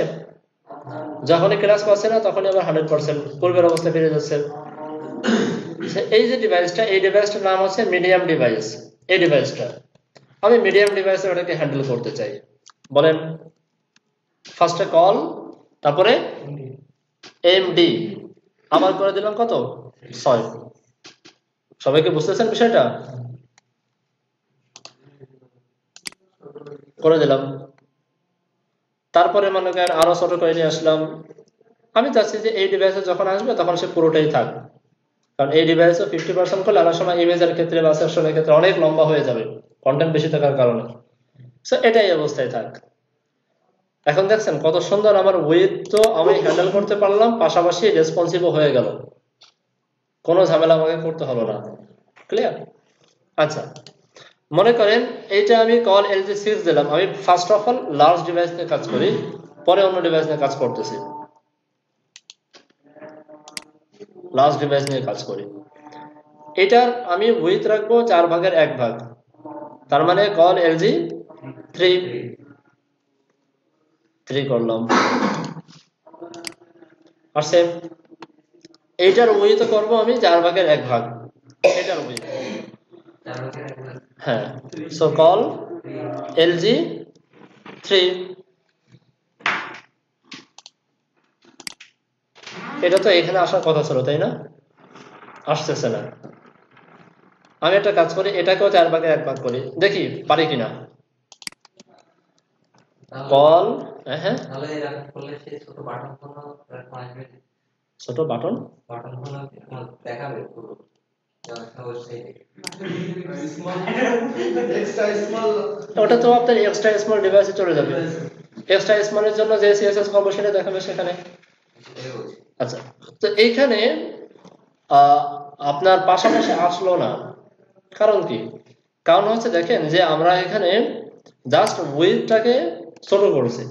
যখনই ক্লাস পাচ্ছে না তখনই আবার 100% পূর্বের অবস্থায় ফিরে যাচ্ছে। এই যে ডিভাইসটা, এই ডিভাইসটার নাম হচ্ছে মিডিয়াম ডিভাইস। এই ডিভাইসটা আমি মিডিয়াম ডিভাইসে ওটাকে হ্যান্ডেল করতে চাই, বলেন ফার্স্টে কল, তারপরে এমডি, আবার করে দিলাম কত? 6। সবাইকে বুঝতেছেন বিষয়টা? করে দিলাম। তারপরে মনে করেন আরো ছোট করে নিয়ে আসলাম, আমি চাচ্ছি যে এই ডিভাইসে যখন আসবে তখন সে পুরোটাই থাক, কারণ এই ডিভাইসে 50% করলে অনেক সময় ইমেজের ক্ষেত্রে বা সেকশনের ক্ষেত্রে অনেক লম্বা হয়ে যাবে, কন্টেন্ট বেশি থাকার কারণে। সো এটাই অবস্থায় থাক। এখন দেখছেন কত সুন্দর আমার উইথ তো আমি হ্যান্ডেল করতে পারলাম, পাশাপাশি রেসপন্সিভও হয়ে গেল, কোনো ঝামেলা আমাকে করতে হলো না। ক্লিয়ার? আচ্ছা, মনে করেন এইটা আমি কল LG6 দিলাম, আমি first of all large device নিয়ে কাজ করি, পরে অন্য ডিভাইস নিয়ে কাজ করতেছি, লার্জ ডিভাইস নিয়ে কাজ করি। এটার আমি উইথ রাখবো 4/1 তার মানে কল LG3 করলাম। আর সেম এইটার উইথ করবো আমি 4/1 এটার উইথ, হ্যাঁ। সো কল LG3, এটা তো এখানে আসার কথা ছিল তাই না? আসতেছে না। আমি একটা কাজ করি, এটাকেও 4/1 করি, দেখি পারি কিনা। কল হ্যাঁ তাহলে এরকম করলে সেই ছোট বাটনগুলো আসবে, ছোট বাটনগুলো দেখাবে পুরো ওটা তো আপনার এক্সট্রা স্মল ডিভাইসে চলে যাবে। এক্সট্রা স্মলের জন্য যে CSS করবো সেটা দেখাবে সেখানে। আচ্ছা, তো এইখানে আপনার পাশাপাশি আসলো না, কারণ কি? কারণ হচ্ছে দেখেন যে আমরা এখানে জাস্ট উইথটাকে ছোট করেছি,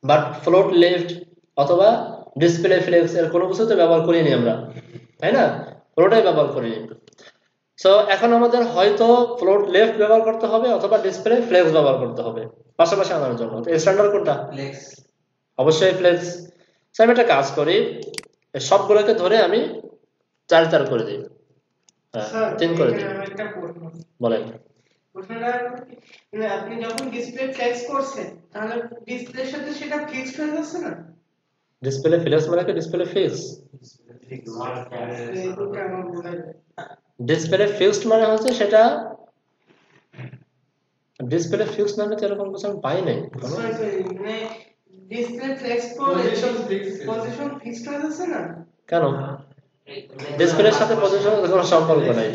বাট ফ্লোট লেফট অথবা ডিসপ্লে ফ্লেক্স এর কোনো কিছু তো ব্যবহার করিনি আমরা, তাই না? পুরোটাই ব্যবহার করিনি। সো এখন আমাদের হয়তো ফ্লোট লেফট ব্যবহার করতে হবে অথবা ডিসপ্লে ফ্লেক্স ব্যবহার করতে হবে পাশাপাশি আনার জন্য। তো স্ট্যান্ডার্ড কোনটা? ফ্লেক্স, অবশ্যই ফ্লেক্স। সো আমি একটা কাজ করি, সবগুলোকে ধরে আমি 4 করে দিই, হ্যাঁ 3 করে দিই। বলেন। আপনি যখন ডিসপ্লে ফ্লেক্স করছেন তাহলে ডিসপ্লের সাথে সেটা ফিক্সড হয়ে যাচ্ছে না? ডিসপ্লে ফ্লেক্স মানে কি ডিসপ্লে ফিক্স? ডিসপ্লে ফিক্সড মানে হচ্ছে সেটা ডিসপ্লে ফিক্স নামে তো এরকম কিছু আমি পাই নাই। মানে ডিসপ্লে ফ্লেক্স করলে পজিশন ফিক্সড হয়ে যাচ্ছে না কেন? ডিসপ্লের সাথে পজিশনের কোনো সম্পর্ক নাই।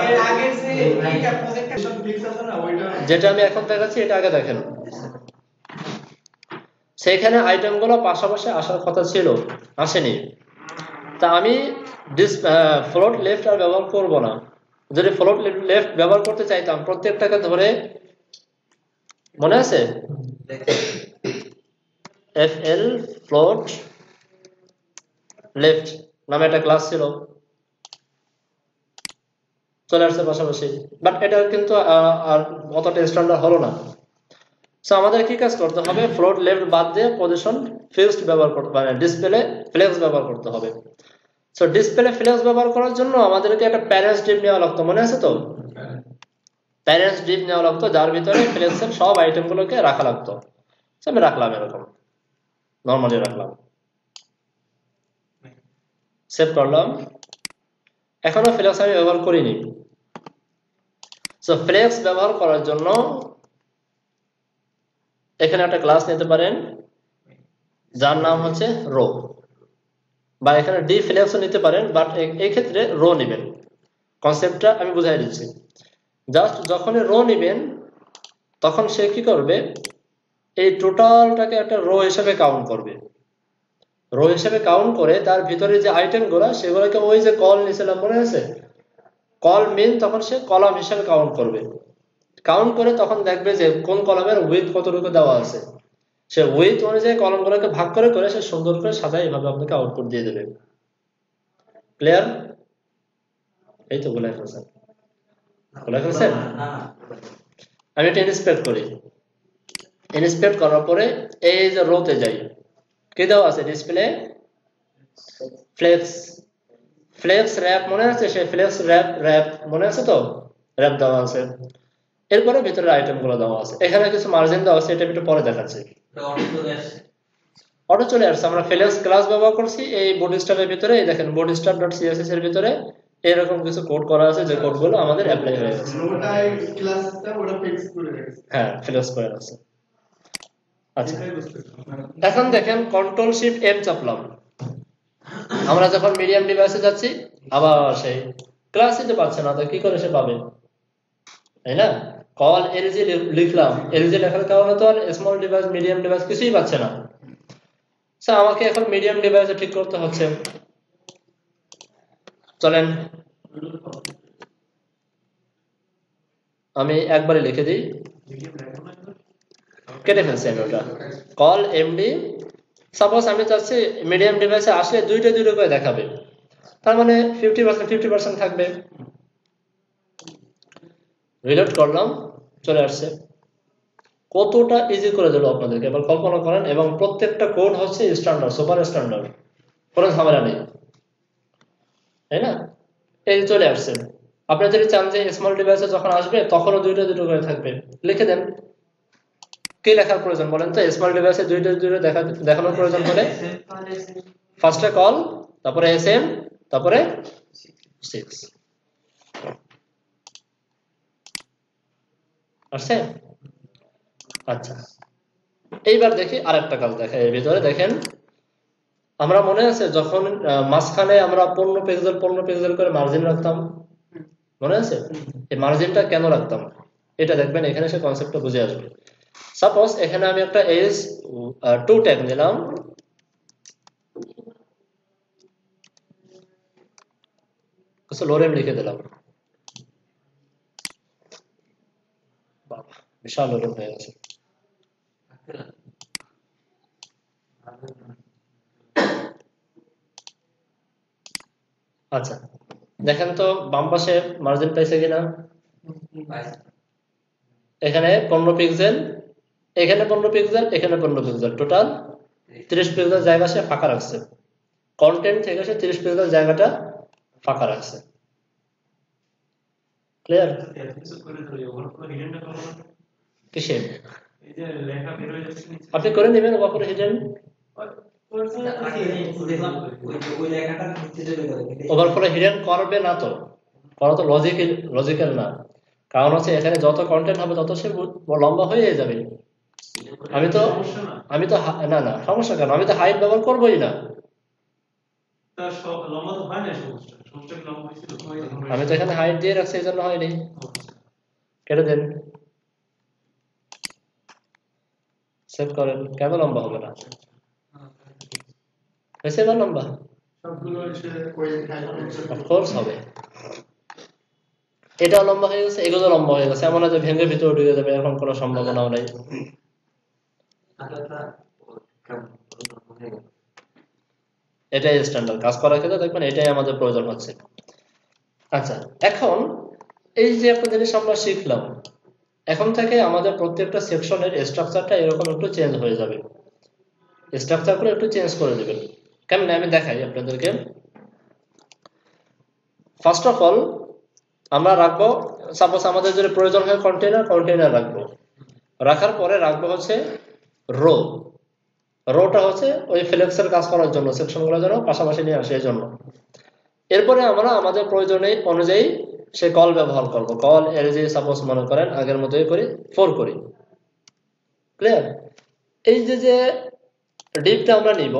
এর আগে যে এটা পজিশন ফিক্স আছে না ওইটা, যেটা আমি এখন দেখাচ্ছি এটা আগে দেখেন। সেখানে আইটেমগুলো পাশাপাশি আসার কথা ছিল, আসেনি। তা আমি ফ্লোট লেফট আর ব্যবহার করব না। যদি ফ্লোট লেফট ব্যবহার করতে চাইতাম প্রত্যেকটাকে ধরে, মনে আছে FL ফ্লোট লেফট নামে একটা ক্লাস ছিল, চলে আসছে পাশাপাশি, বাট এটা কিন্তু আর অতটা স্ট্যান্ডার্ড হলো না। সো আমাদের কি কাজ করতে হবে? ফ্লোট লেফট বাদ দিয়ে পজিশন ফিক্সড ব্যবহার করতে, মানে ডিসপ্লে ফ্লেক্স ব্যবহার করতে হবে। সো ডিসপ্লে ফ্লেক্স ব্যবহার করার জন্য আমাদেরকে একটা প্যারেন্টস ডিপ নেওয়া লাগতো, মনে আছে তো? প্যারেন্টস ডিপ নেওয়া লাগতো যার ভিতরে ফ্লেক্সের সব আইটেমগুলোকে রাখা লাগতো। সো আমি রাখলাম, এরকম নরমালি রাখলাম, সেভ করলাম। এখনো ফ্লেক্স আমি ব্যবহার করিনি। সো ফ্লেক্স ব্যবহার করার জন্য এখানে একটা ক্লাস নিতে পারেন যার নাম হচ্ছে রো, বা এখানে ডি ফ্লেক্সও নিতে পারেন, বাট এই ক্ষেত্রে রো নেবেন। কনসেপ্টটা আমি বুঝাই দিচ্ছি। জাস্ট যখনই রো নেবেন তখন সে কি করবে? এই টোটালটাকে একটা রো হিসেবে কাউন্ট করবে। রো হিসেবে কাউন্ট করে তার ভিতরে যে আইটেমগুলো সেগুলোকে ওই যে কল নিয়েছিলাম, মনে আছে কল মিন, তখন সে কলাম হিসেবে কাউন্ট করবে। কাউন্ট করে তখন দেখবে যে কোন কলামের উইথ কতটুকু দেওয়া আছে, সে উইথ অনুযায়ী কলামগুলোকে ভাগ করে করে সে সুন্দর করে সাজায় এইভাবে আপনাকে আউটপুট দিয়ে দেবে। ক্লিয়ার? এই তো বলে ফেলছেন, বলে ফেলছেন। আমি এটা ইন্সপেক্ট করি, ইন্সপেক্ট করার পরে এই যে রোতে যাই, কি দেওয়া আছে? ডিসপ্লে ফ্লেক্স, ফ্লেক্স র্যাপ মনে আছে? সে ফ্লেক্স র্যাপ মনে আছে তো? র্যাপ দেওয়া আছে, এরপরে ভিতরের আইটেম গুলো দেওয়া আছে। এখানে কিছু মার্জিন দেওয়া আছে, এটা একটু পরে দেখাচ্ছি। অটো চলে আসছে। আমরা ফ্লেক্স ক্লাস ব্যবহার করছি এই বডিস্টাফের ভিতরে। এই দেখেন বডিস্টাফ.css এর ভিতরে এরকম কিছু কোড করা আছে, যে কোডগুলো আমাদের অ্যাপ্লাই হয়ে গেছে। হ্যাঁ, ফ্লেক্স করে আছে। আচ্ছা, এখন দেখেন কন্ট্রোল শিফট এম চাপলাম, আমরা যখন মিডিয়াম ডিভাইসে যাচ্ছি আবার সেই ক্লাস দিতে পারছে না, তো কি করে সে পাবে, তাই না? কল এলজি লিখলাম, এলজি লেখার কারণে তো আর স্মল ডিভাইস মিডিয়াম ডিভাইস কিছুই পাচ্ছে না। আমাকে এখন মিডিয়াম ডিভাইসে ঠিক করতে হচ্ছে। চলেন আমি একবারে লিখে দিই, কেটে ফেলছি আমি ওটা। কল এমডি, সাপোজ আমি চাচ্ছি মিডিয়াম ডিভাইসে আসলে দুইটা করে দেখাবে, তার মানে 50% থাকবে। রিলোড করলাম, চলে আসছে। কতটা ইজি করে দিল আপনাদেরকে, এবার কল্পনা করেন। এবং প্রত্যেকটা কোড হচ্ছে স্ট্যান্ডার্ড, সুপার স্ট্যান্ডার্ড, কোনো ঝামেলা নেই, তাই না? এই চলে আসছে। আপনি যদি চান যে স্মল ডিভাইসে যখন আসবে তখনও দুইটা করে থাকবে, লিখে দেন। কি লেখার প্রয়োজন বলেন তো? স্মল ডিভাইসে দুইটা দেখানোর প্রয়োজন হলে ফার্স্টে কল, তারপরে এসএম, তারপরে 6 আসছে। আচ্ছা, এইবার দেখি আরেকটা কাজ দেখা এর ভিতরে। দেখেন, আমরা মনে আছে যখন মাঝখানে আমরা 15 পিক্সেল করে মার্জিন রাখতাম, মনে আছে? এই মার্জিনটা কেন রাখতাম এটা দেখবেন, এখানে সে কনসেপ্টটা বুঝে আসবে। সাপোজ এখানে আমি একটা S2 ট্যাগ দিলাম, কিছু লোরেম লিখে দিলাম, বিশাল লোরেম হয়ে গেছে। আচ্ছা, দেখেন তো বাম পাশে মার্জিন পাইছে কিনা? এখানে 15 পিক্সেল, এখানে 15 পিক্সেল, এখানে 15 পিক্সেল, টোটাল 30 পিক্সেল জায়গা সে ফাঁকা রাখছে। কন্টেন্ট থেকে সে 30 পিক্সেল জায়গাটা ফাঁকা রাখছে। ক্লিয়ার? কিসে আপনি করে নেবেন ওভারফ্লো হিডেন? ওভারফ্লো হিডেন করবে না তো, করা তো লজিক্যাল না। কারণ হচ্ছে এখানে যত কন্টেন্ট হবে তত সে লম্বা হয়ে যাবে। আমি তো না সমস্যা কেন, আমি তো হাইট ব্যবহার করবোই না। আমি তো এখানে হাইট দিয়ে রাখছি, এই জন্য হয়নি। কেটে দেন, সেভ করেন। কেন লম্বা হবে না? হয়েছে এবার লম্বা? অফকোর্স হবে। এটা লম্বা হয়ে গেছে, এগুলো লম্বা হয়ে গেছে, এমন আছে ভেঙে ভিতরে ঢুকে যাবে, এখন কোনো সম্ভাবনাও নাই। এটাই স্ট্যান্ডার্ড কাজ করার ক্ষেত্রে দেখবেন, এটাই আমাদের প্রয়োজন হচ্ছে। আচ্ছা, এখন এই যে একটা জিনিস আমরা শিখলাম, এখন থেকে আমাদের প্রত্যেকটা সেকশনের স্ট্রাকচারটা এরকম একটু চেঞ্জ হয়ে যাবে। স্ট্রাকচারগুলো একটু চেঞ্জ করে দেবেন। কেমন আমি দেখাই আপনাদেরকে। ফার্স্ট অফ অল আমরা রাখবো, সাপোজ আমাদের যদি প্রয়োজন হয় কন্টেইনার রাখবো। রাখার পরে রাখবো হচ্ছে রো। রোটা হচ্ছে ওই ফ্লেক্সের কাজ করার জন্য, সেকশনগুলোর জন্য পাশাপাশি নিয়ে আসে এই জন্য। এরপরে আমরা আমাদের প্রয়োজনে অনুযায়ী সে কল ব্যবহার করব। কল এলজি সাপোজ মনে করেন আগের মতোই করি, 4 করি। ক্লিয়ার? এই যে ডিপটা আমরা নিব,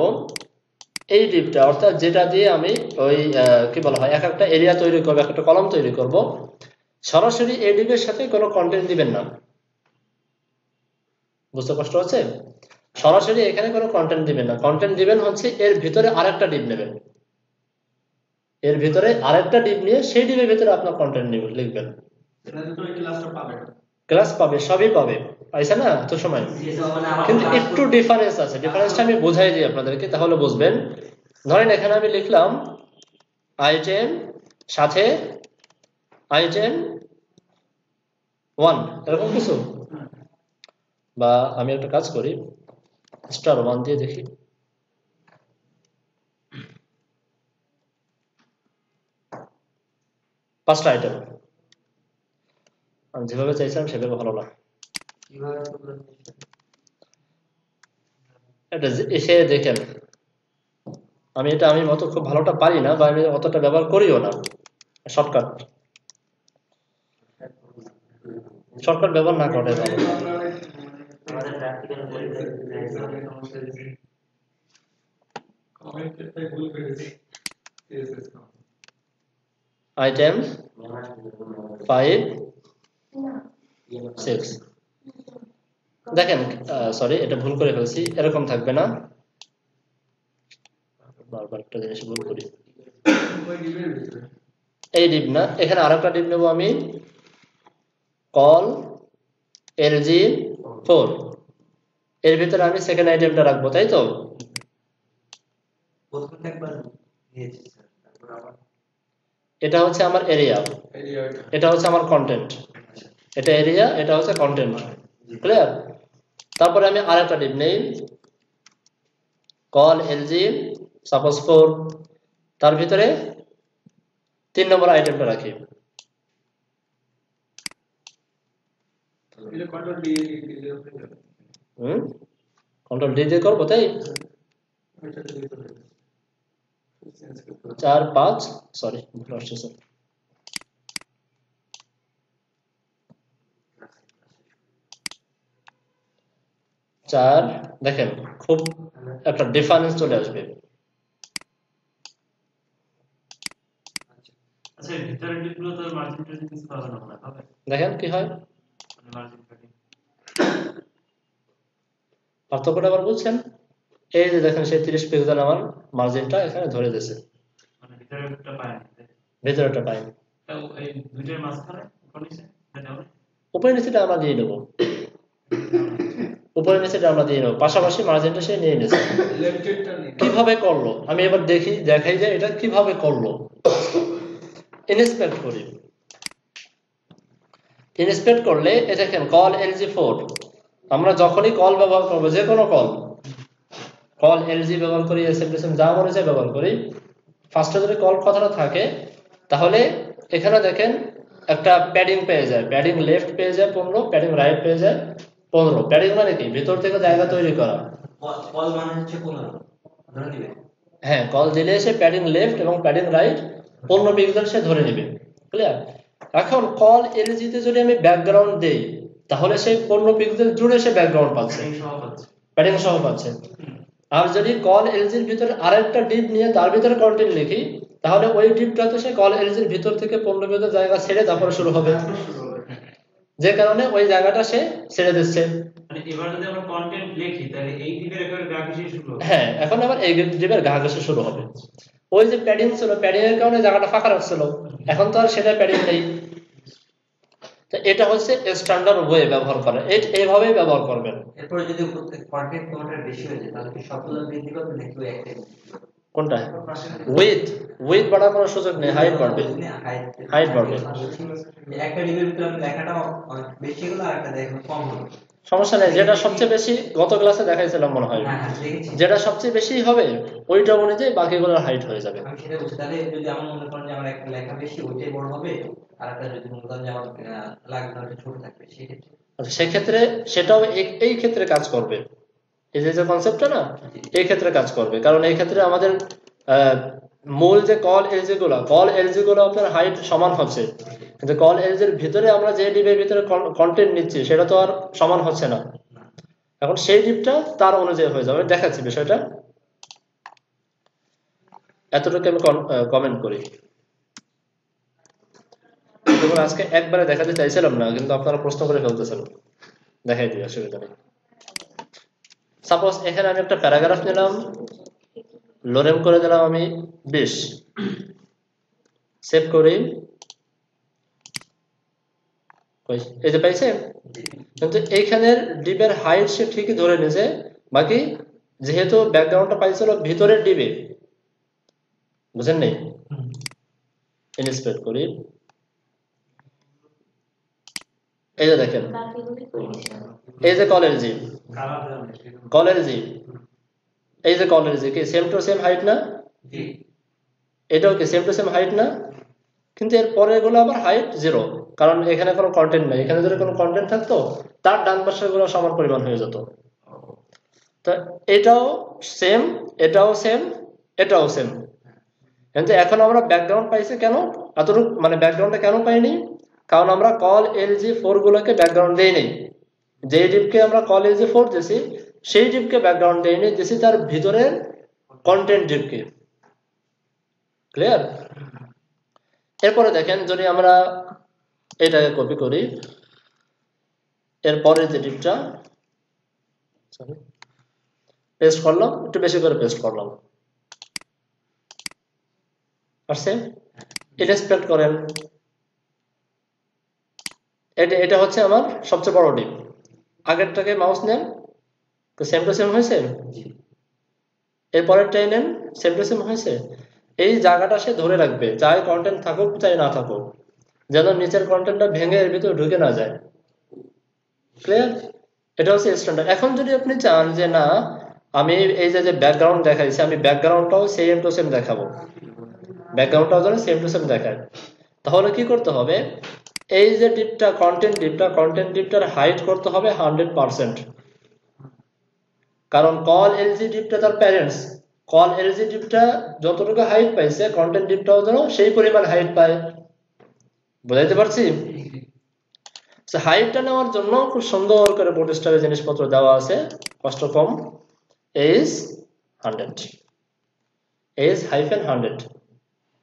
এই ডিপটা অর্থাৎ যেটা দিয়ে আমি ওই কি বলা হয়, একটা এরিয়া তৈরি করব, একটা কলম তৈরি করব, সরাসরি এই ডিপের সাথে কোনো কন্টেন্ট দিবেন না। বুঝতে কষ্ট হচ্ছে? সরাসরি এখানে কোনো কন্টেন্ট দিবেন না, কন্টেন্ট দিবেন হচ্ছে এর ভিতরে আরেকটা ডিপ নেবেন, এর ভিতরে আরেকটা ডিপ নিয়ে সেই ডিপের ভিতরে আপনার কন্টেন্ট লিখবেন। ক্লাস পাবে, সবই পাবে, পাইছে না এত সময়? কিন্তু একটু ডিফারেন্স আছে, ডিফারেন্সটা আমি বোঝাই দিই আপনাদেরকে, তাহলে বুঝবেন। ধরেন এখানে আমি লিখলাম আইটেম সাথে আইটেম 1 এরকম কিছু, বা আমি একটা কাজ করি, *1 দিয়ে দেখি। পাঁচটা আইটেম, আমি যেভাবে চাইছিলাম সেভাবে ভালো না। এটা এসে দেখেন, আমি মতো খুব ভালোটা পারি না, বা আমি অতটা ব্যবহার করিও না। শর্টকাট ব্যবহার না করে ভালো। আইটেম 5 6 দেখেন সরি এটা ভুল করে ফেলছি এরকম থাকবে না বারবার একটা জিনিস ভুল করি এই ডিপ না এখানে আরেকটা ডিপ নেব আমি কল LG4 এর ভিতরে আমি সেকেন্ড আইটেমটা রাখবো তাই তো প্রথমে একবার দিয়েছি স্যার তারপর আবার এটা হচ্ছে আমার এরিয়া এটা হচ্ছে আমার কন্টেন্ট এটা এরিয়া এটা হচ্ছে কন্টেন্ট ক্লিয়ার তারপরে আমি আরেকটা ডিপ নেই কল LG সাপোজ 4 তার ভিতরে 3 নম্বর আইটেমটা রাখি কন্ট্রোল ডি দিয়ে করবো তাই 4 5 সরি ভুল আসছে স্যার 4 দেখেন খুব একটা ডিফারেন্স চলে আসবে আচ্ছা ভিতরের ডিপগুলো তো মার্জিন টার্জিন কিছু পাবে না মনে হবে দেখেন কি হয় মানে মার্জিন কাটিং পার্থক্যটা আবার বুঝছেন এই যে দেখেন সেই 30 পিক্সেল আমার মার্জিনটা এখানে ধরে দিয়েছে মানে ভিতরেরটা পায় না ভেতরটা পাই তাও এই দুইটার মাঝখানে উপর নিচে এটা হবে উপরে নিচেটা আমরা দিয়ে নেব উপরে নিচেটা আমরা দিয়ে নেব পাশাপাশি মার্জিনটা সে নিয়ে নিয়েছে কিভাবে করলো আমি এবার দেখাই যে এটা কিভাবে করলো ইনস্পেক্ট করি ইনস্পেক্ট করলে এই দেখেন কল LG4 আমরা যখনই কল ব্যবহার করব যে কোনো কল LG ব্যবহার করি SFDSM যা মনে চায় ব্যবহার করি ফার্স্টে যদি কল কথাটা থাকে তাহলে এখানে দেখেন একটা প্যাডিং পেয়ে যায় প্যাডিং লেফট পেয়ে যায় 15 প্যাডিং রাইট পেয়ে যায় 15 প্যাডিং মানে কি ভিতর থেকে জায়গা তৈরি করা কল মানে হচ্ছে 15 ধরে নিবে হ্যাঁ কল দিলে সে প্যাডিং লেফট এবং প্যাডিং রাইট 15 পিক্সেল সে ধরে নেবে ক্লিয়ার এখন কল LG তে যদি আমি ব্যাকগ্রাউন্ড দেই তাহলে সেই 15 পিক্সেল জুড়ে সে ব্যাকগ্রাউন্ড পাচ্ছে প্যাডিং সহ পাচ্ছে আর যদি কল LG এর ভিতরে আরেকটা ডিপ নিয়ে তার ভিতরে কন্টেন্ট লিখি তাহলে ওই ডিপটাতে সে কল LG এর ভিতর থেকে 15 পিক্সেল জায়গা ছেড়ে তারপরে শুরু হবে যে কারণে ওই জায়গাটা সে ছেড়ে দিচ্ছে মানে এবার যদি আমরা কন্টেন্ট লিখি তাহলে এই ডিপের একেবারে গা ঘেঁষে শুরু হবে হ্যাঁ এখন আবার এই ডিপের গা ঘেঁষে শুরু হবে ওই যে প্যাডিং ছিল প্যাডিং এর কারণে জায়গাটা ফাঁকা রাখছিল এখন তো আর সেটা প্যাডিং নেই তো এটা হচ্ছে স্ট্যান্ডার্ড ওয়ে ব্যবহার করা এইভাবেই ব্যবহার করবেন এরপর যদি কন্টেন্ট কোয়ান্টিটি বেশি হয়ে যায় তাহলে কি সবগুলো বৃদ্ধি করবে নাকি ওই একটা কোনটা উইথ বাড়ানোর সুযোগ নেই হাইট বাড়বে হাইট বাড়বে একটা ডিবের ভিতরে আমি লেখাটা অনেক বেশি হলো আর একটা দেখো কম হলো সমস্যা নেই যেটা সবচেয়ে বেশি গত ক্লাসে দেখাইছিলাম মনে হয় হ্যাঁ দেখেছি যেটা সবচেয়ে বেশি হবে ওইটা অনুযায়ী বাকিগুলোর হাইট হয়ে যাবে আমি সেটা বুঝতে তাহলে যদি আমার মনে করেন যে আমার একটা লেখা বেশি ওইটাই বড় হবে আর একটা যদি মনে করেন যে আমার লাগবে ওটা ছোট থাকবে সেক্ষেত্রে আচ্ছা সেক্ষেত্রে সেটাও এই ক্ষেত্রে কাজ করবে এই যে কনসেপ্টটা না এই ক্ষেত্রে কাজ করবে কারণ এই ক্ষেত্রে আমাদের মূল যে কল LG গুলো আপনার হাইট সমান হচ্ছে কিন্তু কল LG এর ভিতরে আমরা যে ডিপের ভিতরে কন্টেন্ট নিচ্ছি সেটা তো আর সমান হচ্ছে না এখন সেই ডিপটা তার অনুযায়ী হয়ে যাবে দেখাচ্ছি বিষয়টা এতটুকু আমি কমেন্ট করি যেমন আজকে একবারে দেখাতে চাইছিলাম না কিন্তু আপনারা প্রশ্ন করে ফেলতেছেন দেখাই দিই অসুবিধা নেই সাপোজ এখানে আমি একটা প্যারাগ্রাফ নিলাম লোরেম করে দিলাম আমি 20 সেভ করি এই যে পাইছেন কিন্তু এইখানের ডিপের হাইট সে ঠিকই ধরে নিয়েছে বাকি যেহেতু ব্যাকগ্রাউন্ডটা পাইছিল ভিতরের ডিপে বুঝেন নেই ইনস্পেক্ট করি এই যে দেখেন এই যে কল LG এই যে কল LG কি সেম টু সেম হাইট না জি এটাও কি সেম টু সেম হাইট না কিন্তু এর পরের গুলো আবার হাইট 0 কারণ এখানে কোনো কন্টেন্ট নাই এখানে যদি কোনো কন্টেন্ট থাকতো তার ডান পাশের গুলো সমান পরিমাণ হয়ে যেত তো এটাও সেম এটাও সেম এটাও সেম কিন্তু এখন আমরা ব্যাকগ্রাউন্ড পাইছি কেন এতটুকু মানে ব্যাকগ্রাউন্ডটা কেন পাইনি কারণ আমরা কল LG4 গুলোকে ব্যাকগ্রাউন্ড দেই নাই যে ডিপকে আমরা কল LG4 দিয়েছি সেই ডিপকে ব্যাকগ্রাউন্ড দেইনি দিয়েছি তার ভিতরের কন্টেন্ট ডিপকে ক্লিয়ার এরপরে দেখেন যদি আমরা এটাকে কপি করি এরপরে যে ডিপটা পেস্ট করলাম, একটু বেশি করে পেস্ট করলাম, পারছে? ইনস্পেক্ট করেন, এটা হচ্ছে আমার সবচেয়ে বড় ডিপ। আগেরটাকে মাউস নেন, সেম টু সেম হয়েছে, এরপরেরটাই নেন, সেম টু সেম হয়েছে। এই জায়গাটা সে ধরে রাখবে, চাই কন্টেন্ট থাকুক চাই না থাকুক, যেন নিচের কন্টেন্টটা ভেঙে এর ভিতরে ঢুকে না যায়। ক্লিয়ার? এটা হচ্ছে স্ট্যান্ডার্ড। এখন যদি আপনি চান যে না আমি এই যে ব্যাকগ্রাউন্ড দেখাইছি, আমি ব্যাকগ্রাউন্ডটাও সেম টু সেম দেখাবো, ব্যাকগ্রাউন্ডটাও যেন সেম টু সেম দেখায়, তাহলে কি করতে হবে? এই যে ডিপটা কন্টেন্ট ডিপটার হাইট করতে হবে 100%, কারণ কল এলজি ডিপটা তার প্যারেন্টস, কল এলজি ডিপটা যতটুকু হাইট পাইছে কন্টেন্ট ডিপটাও যেন সেই পরিমাণ হাইট পায়। বুঝাইতে পারছি? হাইটটা নেওয়ার জন্য খুব সুন্দর করে বোটস্ট্র্যাপে জিনিসপত্র দেওয়া আছে, কষ্ট কম, এজ 100, এজ -100,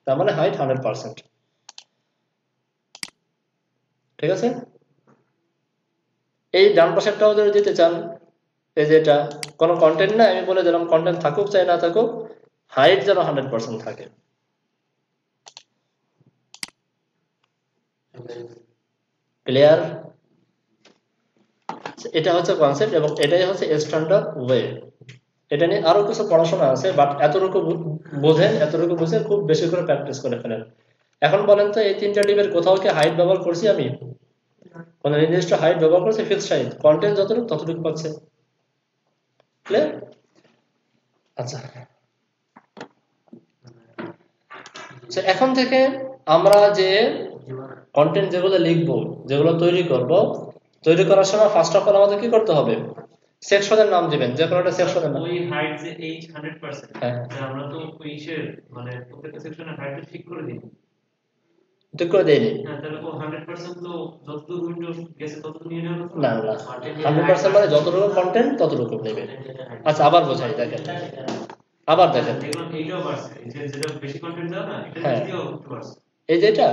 তার মানে হাইট 100%। ঠিক আছে? এই ডান পাশেরটাও যদি দিতে চান, এই যে এটা কোনো কন্টেন্ট না, আমি বলে দিলাম কন্টেন্ট থাকুক চাই না থাকুক, হাইট যেন 100% থাকে। ক্লিয়ার? এটা হচ্ছে কনসেপ্ট এবং এটাই হচ্ছে স্ট্যান্ডার্ড ওয়ে। এটা নিয়ে আরো কিছু পড়াশোনা আছে, বাট এতটুকু বোঝেন, এতটুকু বুঝে খুব বেশি করে প্র্যাকটিস করে ফেলেন। এখন বলেন তো এই তিনটা ডিপের কোথাও কি হাইট ব্যবহার করছি আমি? কোন নির্দিষ্ট হাইট ব্যবহার করছি? ফিক্সড হাইট, কন্টেন্ট যতটুকু ততটুকু পাচ্ছে। ক্লিয়ার? আচ্ছা, এখন থেকে আমরা যে কন্টেন্ট যেগুলো লিখবো, যেগুলো তৈরি করব, তৈরি করার সময় ফার্স্ট অফ অল আমাদের কি করতে হবে? সেকশনের নাম দিবেন, যে কোনো একটা সেকশনের নাম। ওই হাইট যে h 100%, হ্যাঁ, আমরা তো ওইশের মানে প্রত্যেকটা সেকশনের হাইট ঠিক করে দিই, ঠিক করে দেইনি। হ্যাঁ, তাহলে ও 100% তো যতদূর উইন্ডোজ গেছে ততদূর নিয়ে নেওয়া না না, 100% মানে যতটুকু কন্টেন্ট ততটুকু নেবে। আচ্ছা, আবার বোঝাই, দেখেন, আবার দেখেন, দেখলাম এইটাও পারছে, যেটা বেশি কন্টেন্ট দাও না এটা হ্যাঁ, দিয়েও করতে পারছে। এই যে এটা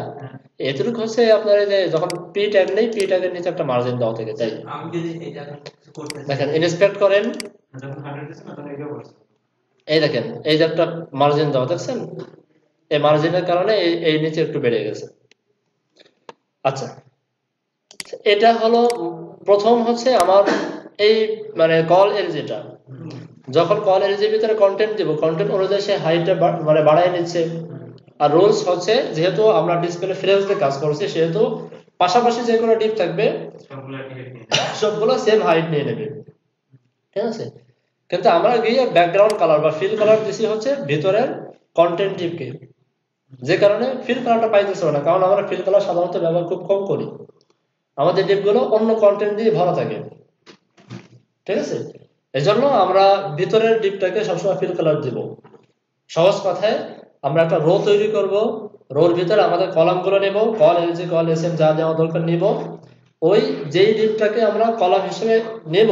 এতটুকু হচ্ছে আপনার এই যে যখন পি ট্যাগ নেই, পি ট্যাগের নিচে একটা মার্জিন দেওয়া থেকে তাই। আমি যদি এটা কিছু করতে চাই, দেখেন ইনস্পেক্ট করেন, যখন 100 দিছে না তখন এটাও পারছে। এই দেখেন এই যে একটা মার্জিন দেওয়া দেখছেন, এই মার্জিনের কারণে এই নিচে একটু বেড়ে গেছে। আচ্ছা, এটা হলো প্রথম হচ্ছে আমার এই মানে কল এলজিটা, যখন কল এলজির ভিতরে কন্টেন্ট দিব, কন্টেন্ট অনুযায়ী সে হাইটটা মানে বাড়ায় নিচ্ছে। আর রুলস হচ্ছে যেহেতু আমরা ডিসপ্লে ফ্রেজ দিয়ে কাজ করছি, সেহেতু পাশাপাশি যে কোনো ডিপ থাকবে সবগুলো সেম হাইট নিয়ে নেবে। ঠিক আছে? কিন্তু আমরা গিয়ে ব্যাকগ্রাউন্ড কালার বা ফিল কালার দিছি হচ্ছে ভিতরের কন্টেন্ট ডিপকে, যে কারণে ফিল কালারটা পাইতেছে না, কারণ আমরা ফিল কালার সাধারণত ব্যবহার খুব কম করি, আমাদের ডিপগুলো অন্য কন্টেন্ট দিয়ে ভরা থাকে। ঠিক আছে? এজন্য আমরা ভিতরের ডিপটাকে সবসময় ফিল কালার দিব। সহজ কথায় আমরা একটা রো তৈরি করব, রোর ভিতরে আমাদের কলামগুলো নেব, কল এলজি কল এসএম যা দেওয়া দরকার নিব, ওই যেই ডিপটাকে আমরা কলাম হিসেবে নেব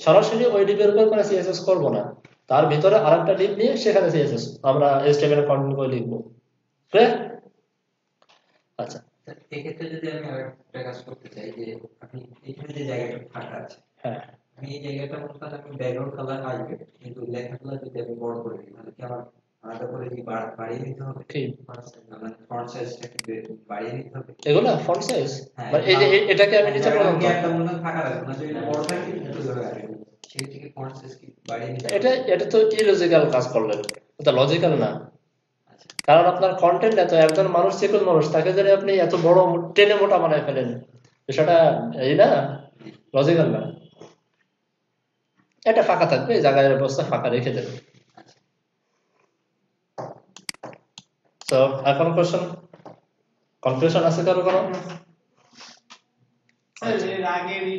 সরাসরি ওই ডিপের উপর কোনো সিএসএস করব না, তার ভিতরে আরেকটা ডিপ নিয়ে সেখানে সিএসএস আমরা এইচটিএমএল কন্টেন্ট করে লিখব। ক্লিয়ার? আচ্ছা, এক্ষেত্রে যদি আমি আরেকটা কাজ করতে চাই, যে আপনি এখানে যে জায়গাটা ফাঁকা আছে, হ্যাঁ, আমি এই জায়গাটা মনে করেন আমি ব্যাকগ্রাউন্ড কালার আসবে, কিন্তু লেখাগুলো যদি আমি বড় করে দিই তাহলে কি আমার আলাদা করে কি বাড়িয়ে দিতে হবে? ঠিক। মানে ফন্ট সাইজটাকে বাড়িয়ে দিতে হবে। এগুলো ফন্ট সাইজ হ্যাঁ, মানে এই যে এটাকে আমি নিচে করলাম আমি একটা মনে হয় ফাঁকা রাখবো না, যদি এটা বড় থাকে কিভাবে রাখবো, সেই থেকে ফন্ট সাইজ কি বাড়িয়ে দিতে হবে? এটা তো ইলজিক্যাল কাজ করলেন, এটা লজিক্যাল না। কারণ আপনার কন্টেন্ট এত, একজন মানুষ চিকন মানুষ, তাকে যদি আপনি এত বড় টেনে মোটা বানায় ফেলেন, বিষয়টা এই না, লজিক্যাল না। এটা ফাঁকা থাকবে, এই জায়গায় অবস্থা ফাঁকা রেখে দেবে। তো এখন কোশ্চেন কনফিউশন আছে কারো কোনো? স্যার এর আগের এই